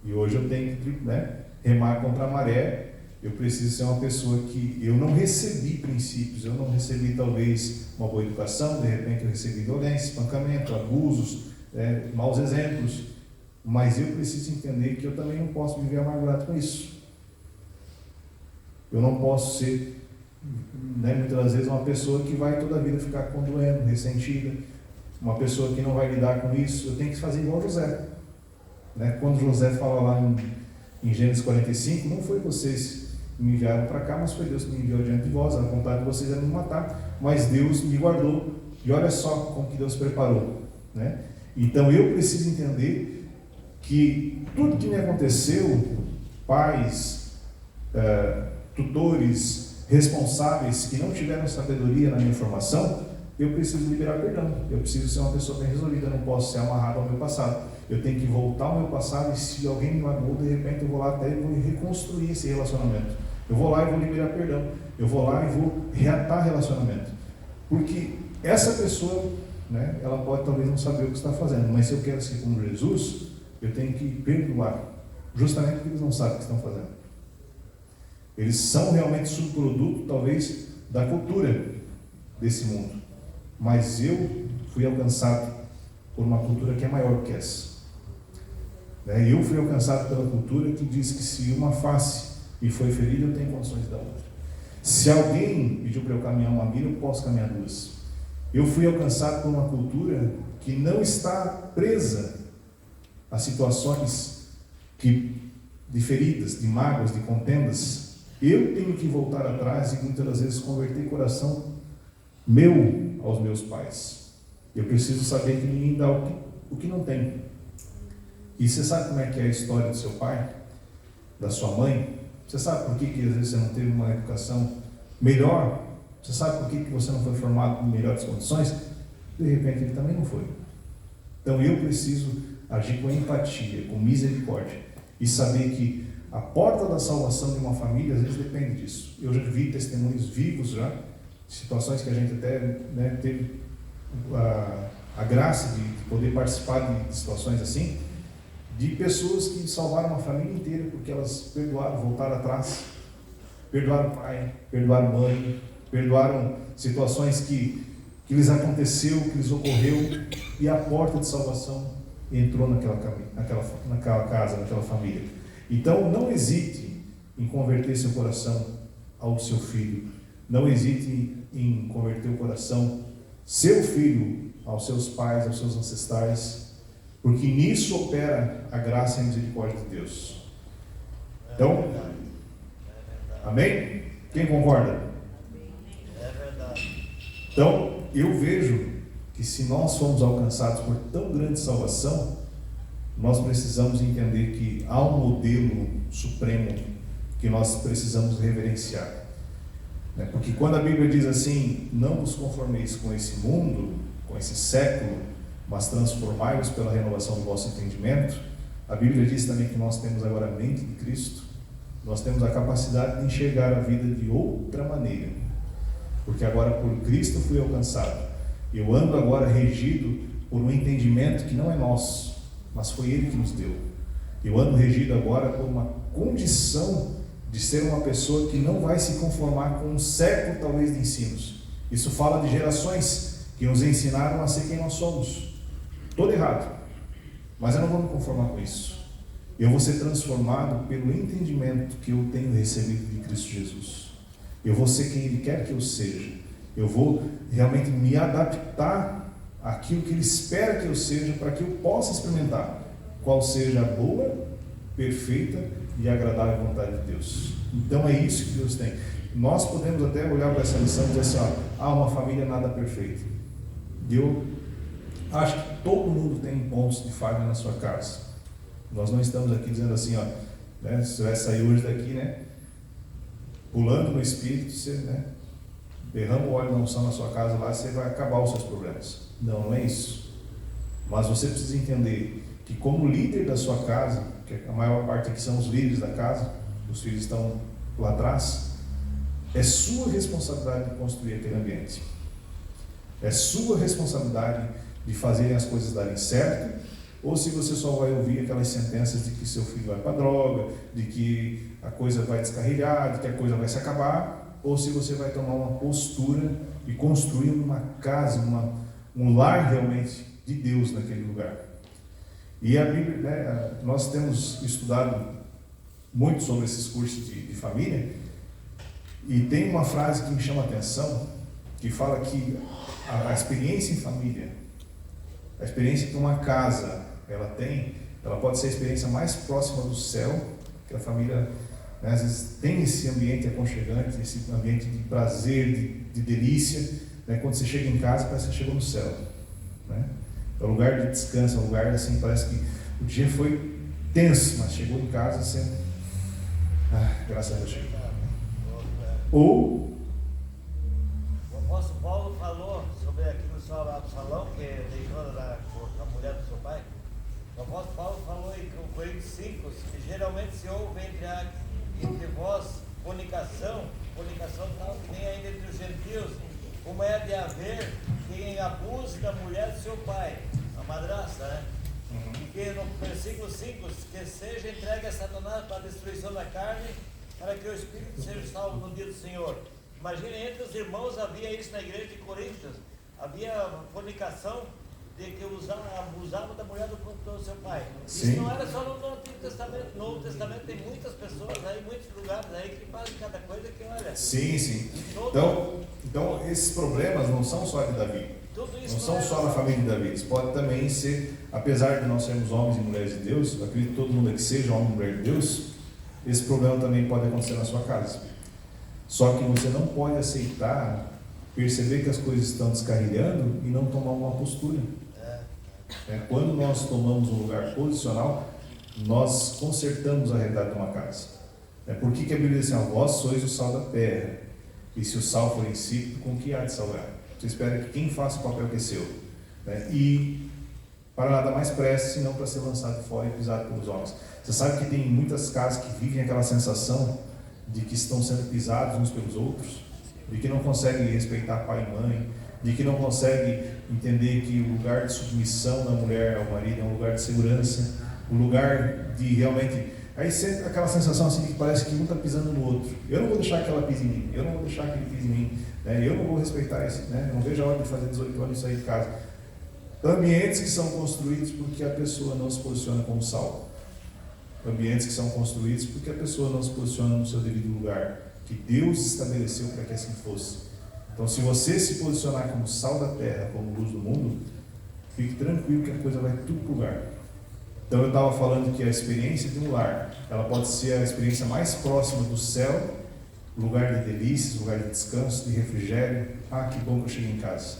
E hoje eu tenho que, né, remar contra a maré. Eu preciso ser uma pessoa que eu não recebi princípios, eu não recebi talvez uma boa educação, de repente eu recebi violência, espancamento, abusos, maus exemplos, mas eu preciso entender que eu também não posso viver amargurado com isso. Eu não posso ser, né, muitas das vezes uma pessoa que vai toda a vida ficar condoendo, ressentida, uma pessoa que não vai lidar com isso. Eu tenho que fazer igual José, né? Quando José fala lá em Gênesis 45, não foi vocês que me enviaram para cá, mas foi Deus que me enviou diante de vós, a vontade de vocês era me matar, mas Deus me guardou, e olha só como que Deus preparou, né? Então eu preciso entender que tudo que me aconteceu, pais, tutores, responsáveis que não tiveram sabedoria na minha formação, eu preciso liberar perdão, eu preciso ser uma pessoa bem resolvida, eu não posso ser amarrado ao meu passado, eu tenho que voltar ao meu passado, e se alguém me magoou, de repente eu vou lá até e vou reconstruir esse relacionamento, eu vou lá e vou liberar perdão, eu vou lá e vou reatar relacionamento, porque essa pessoa, né, ela pode talvez não saber o que está fazendo, mas se eu quero ser como Jesus, eu tenho que perdoar, justamente porque eles não sabem o que estão fazendo. Eles são realmente subproduto, talvez, da cultura desse mundo. Mas eu fui alcançado por uma cultura que é maior que essa. Eu fui alcançado pela cultura que diz que se uma face me foi ferida, eu tenho condições de dar outra. Se alguém pediu para eu caminhar uma milha, eu posso caminhar duas. Eu fui alcançado por uma cultura que não está presa a situações de feridas, de mágoas, de contendas. Eu tenho que voltar atrás e muitas das vezes converter coração meu aos meus pais. Eu preciso saber que ninguém dá o que não tem. E você sabe como é que é a história do seu pai, da sua mãe? Você sabe por que às vezes você não teve uma educação melhor? Você sabe por que você não foi formado em melhores condições? De repente ele também não foi. Então eu preciso agir com empatia, com misericórdia e saber que a porta da salvação de uma família às vezes depende disso. Eu já vi testemunhos vivos já, situações que a gente até, né, teve a graça de poder participar de situações assim, de pessoas que salvaram uma família inteira porque elas perdoaram, voltaram atrás, perdoaram pai, perdoaram mãe, perdoaram situações que lhes aconteceu, que lhes ocorreu, e a porta de salvação entrou naquela casa, naquela família. Então não hesite em converter seu coração ao seu filho, não hesite em converter o coração seu filho aos seus pais, aos seus ancestrais, porque nisso opera a graça e a misericórdia de Deus. Então, amém? Quem concorda? Então, eu vejo que se nós fomos alcançados por tão grande salvação, nós precisamos entender que há um modelo supremo que nós precisamos reverenciar. Porque quando a Bíblia diz assim, não vos conformeis com esse mundo, com esse século, mas transformai-vos pela renovação do vosso entendimento, a Bíblia diz também que nós temos agora a mente de Cristo, nós temos a capacidade de enxergar a vida de outra maneira, porque agora por Cristo fui alcançado. Eu ando agora regido por um entendimento que não é nosso, mas foi Ele que nos deu. Eu ando regido agora por uma condição de ser uma pessoa que não vai se conformar com um século talvez de ensinos. Isso fala de gerações que nos ensinaram a ser quem nós somos. Todo errado, mas eu não vou me conformar com isso. Eu vou ser transformado pelo entendimento que eu tenho recebido de Cristo Jesus. Eu vou ser quem Ele quer que eu seja. Eu vou realmente me adaptar àquilo que Ele espera que eu seja, para que eu possa experimentar qual seja a boa, perfeita e agradável vontade de Deus. Então é isso que Deus tem. Nós podemos até olhar para essa lição e dizer assim, uma família nada perfeita. Eu acho que todo mundo tem pontos de falha na sua casa. Nós não estamos aqui dizendo assim, você vai sair hoje daqui, pulando no Espírito, você, derrama o óleo da unção na sua casa lá, você vai acabar os seus problemas. Não é isso. Mas você precisa entender que como líder da sua casa, que a maior parte aqui são os líderes da casa, os filhos estão lá atrás, é sua responsabilidade de construir aquele ambiente. É sua responsabilidade de fazerem as coisas darem certo, ou se você só vai ouvir aquelas sentenças de que seu filho vai para a droga, de que a coisa vai descarrilhar, de que a coisa vai se acabar, ou se você vai tomar uma postura e construir uma casa, um lar realmente de Deus naquele lugar. E a Bíblia, nós temos estudado muito sobre esses cursos de família, e tem uma frase que me chama a atenção, que fala que a experiência em família, a experiência que uma casa ela pode ser a experiência mais próxima do céu, que a família, às vezes tem esse ambiente aconchegante, esse ambiente de prazer, de delícia, quando você chega em casa parece que você chegou no céu, é um lugar de descanso, é um lugar assim, parece que o dia foi tenso, mas chegou em casa você, graças a Deus chegou. Ou o apóstolo Paulo falou sobre aquilo que o salão que deixou a mulher do seu pai. O apóstolo Paulo falou em Coríntios 5 que geralmente se ouve entre vós fornicação tal que nem ainda entre os gentios, como é de haver quem abuse da mulher do seu pai, a madrasta, E que no versículo 5, que seja entregue a Satanás para a destruição da carne, para que o Espírito seja salvo no dia do Senhor. Imagine, entre os irmãos havia isso na igreja de Coríntios, havia fornicação de que abusava da mulher do seu pai. Sim. Isso não era só no Antigo Testamento. No Novo Testamento tem muitas pessoas aí, muitos lugares aí que fazem cada coisa que olha. Sim. Então esses problemas não são só de Davi. Não são só na família de Davi. Isso pode também ser, apesar de nós sermos homens e mulheres de Deus, eu acredito que todo mundo aqui seja homem e mulher de Deus, esse problema também pode acontecer na sua casa. Só que você não pode aceitar, perceber que as coisas estão descarrilhando e não tomar uma postura. Quando nós tomamos um lugar posicional, nós consertamos a realidade de uma casa. Por que a Bíblia diz assim, vós sois o sal da terra, e se o sal for insípido, com que há de salgar? Você espera que quem faça o papel que é seu. E para nada mais presta, senão para ser lançado fora e pisado pelos homens. Você sabe que tem muitas casas que vivem aquela sensação de que estão sendo pisados uns pelos outros, de que não conseguem respeitar pai e mãe, de que não conseguem entender que o lugar de submissão da mulher ao marido é um lugar de segurança, um lugar de realmente... Aí sempre aquela sensação assim que parece que um está pisando no outro. Eu não vou deixar que ela pise em mim, eu não vou deixar que ele pise em mim, eu não vou respeitar isso, não vejo a hora de fazer 18 anos e sair de casa. Ambientes que são construídos porque a pessoa não se posiciona como sal. Ambientes que são construídos porque a pessoa não se posiciona no seu devido lugar, que Deus estabeleceu para que assim fosse. Então, se você se posicionar como sal da terra, como luz do mundo, fique tranquilo que a coisa vai tudo para o lugar. Então, eu estava falando que a experiência de um lar, ela pode ser a experiência mais próxima do céu, lugar de delícias, lugar de descanso, de refrigério. Que bom que eu cheguei em casa.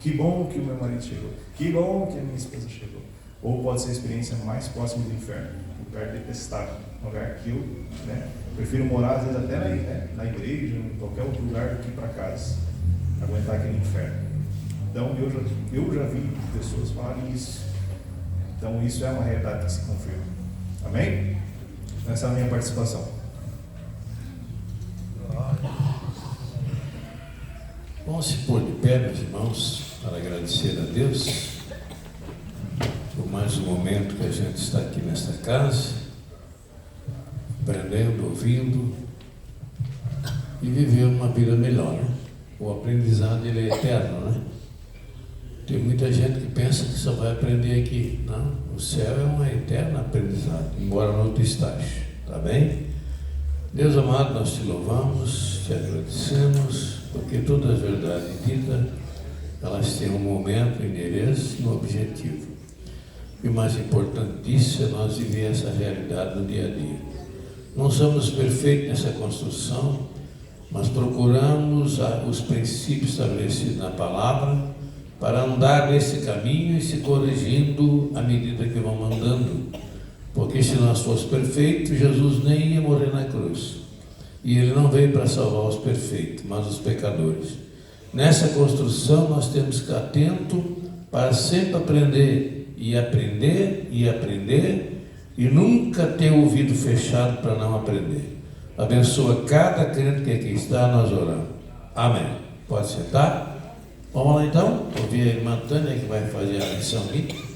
Que bom que o meu marido chegou. Que bom que a minha esposa chegou. Ou pode ser a experiência mais próxima do inferno, lugar detestável, lugar que eu prefiro morar, às vezes até na igreja, em qualquer outro lugar do que para casa, aguentar aquele inferno. Então eu já vi pessoas falarem isso. Então isso é uma realidade que se confirma. Amém? Essa é a minha participação. Vamos se pôr de pé, meus irmãos, para agradecer a Deus por mais um momento que a gente está aqui nesta casa, aprendendo, ouvindo e viver uma vida melhor, né? O aprendizado ele é eterno, né? Tem muita gente que pensa que só vai aprender aqui. Não, o céu é um eterno aprendizado, embora no outro estágio, tá bem? Deus amado, nós te louvamos, te agradecemos, porque toda a verdade dita, elas têm um momento, um endereço e um objetivo. E o mais importante disso é nós viver essa realidade no dia a dia. Não somos perfeitos nessa construção, mas procuramos os princípios estabelecidos na palavra para andar nesse caminho e se corrigindo à medida que vamos andando. Porque se nós fossemos perfeitos, Jesus nem ia morrer na cruz. E Ele não veio para salvar os perfeitos, mas os pecadores. Nessa construção nós temos que ficar atento para sempre aprender e aprender e aprender e nunca ter o ouvido fechado para não aprender. Abençoa cada crente que aqui está, nós oramos. Amém. Pode sentar? Vamos lá então, ouvir a irmã Tânia que vai fazer a lição aqui.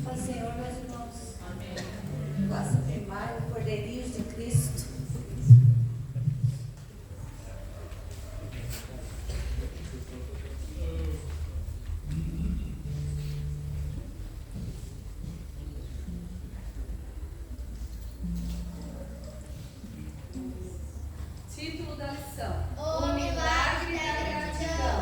Ó Senhor, meus irmãos, amém. Faça afirmar o Cordeirinho de Cristo. Título da lição: O milagre da gratidão.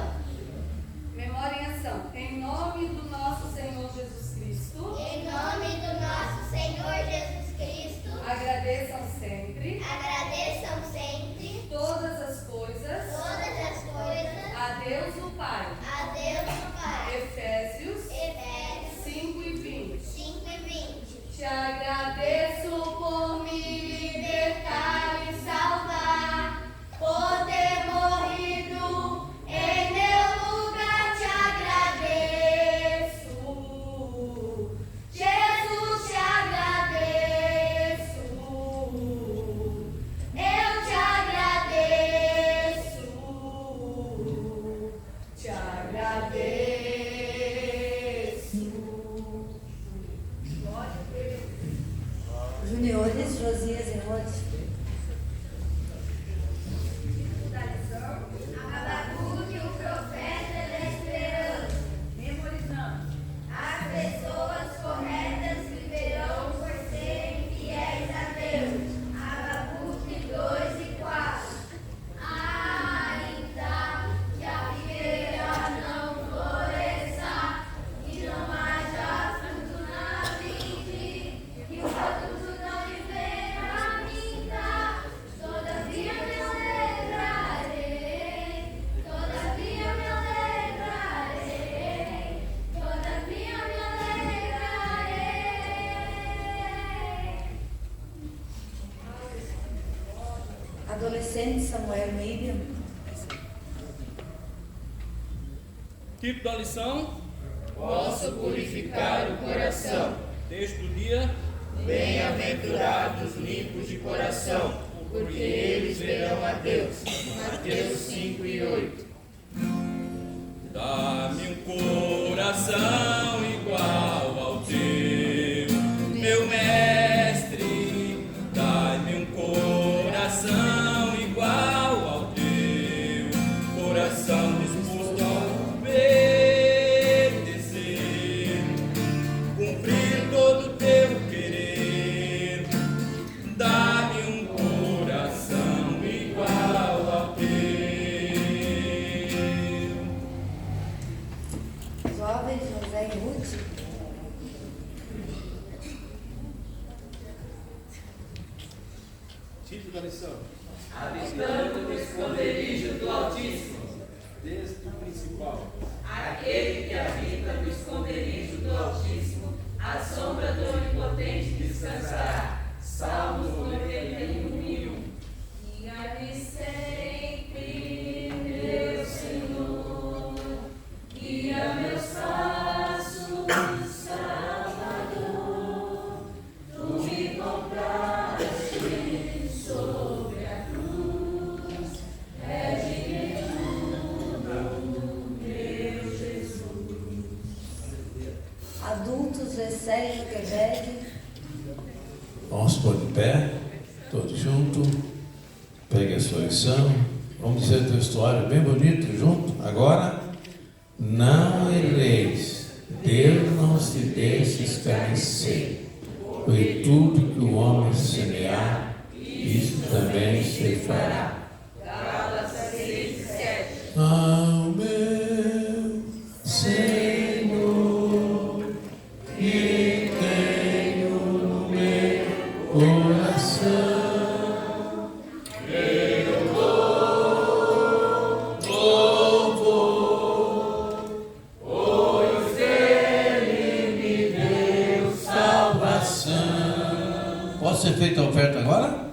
Memória em ação. Em nome do nosso Senhor Jesus Cristo. Em nome do nosso Senhor Jesus Cristo. Agradeçam sempre. Agradeçam sempre. Todas as coisas. Todas as coisas. A Deus o Pai. A Deus o Pai. Efésios. Efésios 5:20. 5:20. Te agradeço por me libertar e salvar, por ter morrido em meu lugar. Te agradeço, Jesus, te agradeço, eu te agradeço, te agradeço. Juniores, Josias e Rhodes. Abacuque, o profeta da esperança. Memorizando. As pessoas corretas viverão por serem fiéis a Deus. Abacuque 2:4. Ainda que a figueira não floresça e não haja fruto na vide, que os adultos não lhe venham minta, todavia me alegrarei, todavia me alegrarei, todavia me alegrarei. Adolescente Samuel Miriam. Título da lição: Posso purificar o coração. Texto do dia: Bem-aventurados limpos de coração, porque eles verão a Deus. Mateus 5:8. Dá-me um coração igual ao teu, meu mestre. Dá-me um coração igual ao teu, coração disposto a obedecer, cumprir todo o teu querer. Dá-me um coração igual ao teu. Jovens José e Ruth. título da lição? Habitando no esconderijo do Altíssimo. Texto principal. Aquele que habita no esconderijo do Altíssimo, à sombra do Onipotente descansará. Salmos 91:1. Guia-me sempre, meu Senhor, guia meus passos, Salvador. Tu me compraste sobre a cruz, redime tudo, meu Jesus. Adultos, recém que bebe. Vamos pôr de pé, todos juntos. Pegue a sua lição. Vamos dizer a tua história bem bonito junto. Agora, não erreis. Deus não se deixa escarnecer. Pois tudo que o homem semear, isso também se fará. Gálatas 6:7. Ao meu Senhor, que tenho no meu coração, eu dou louvor, pois Ele me deu salvação. Pode ser feita a oferta agora?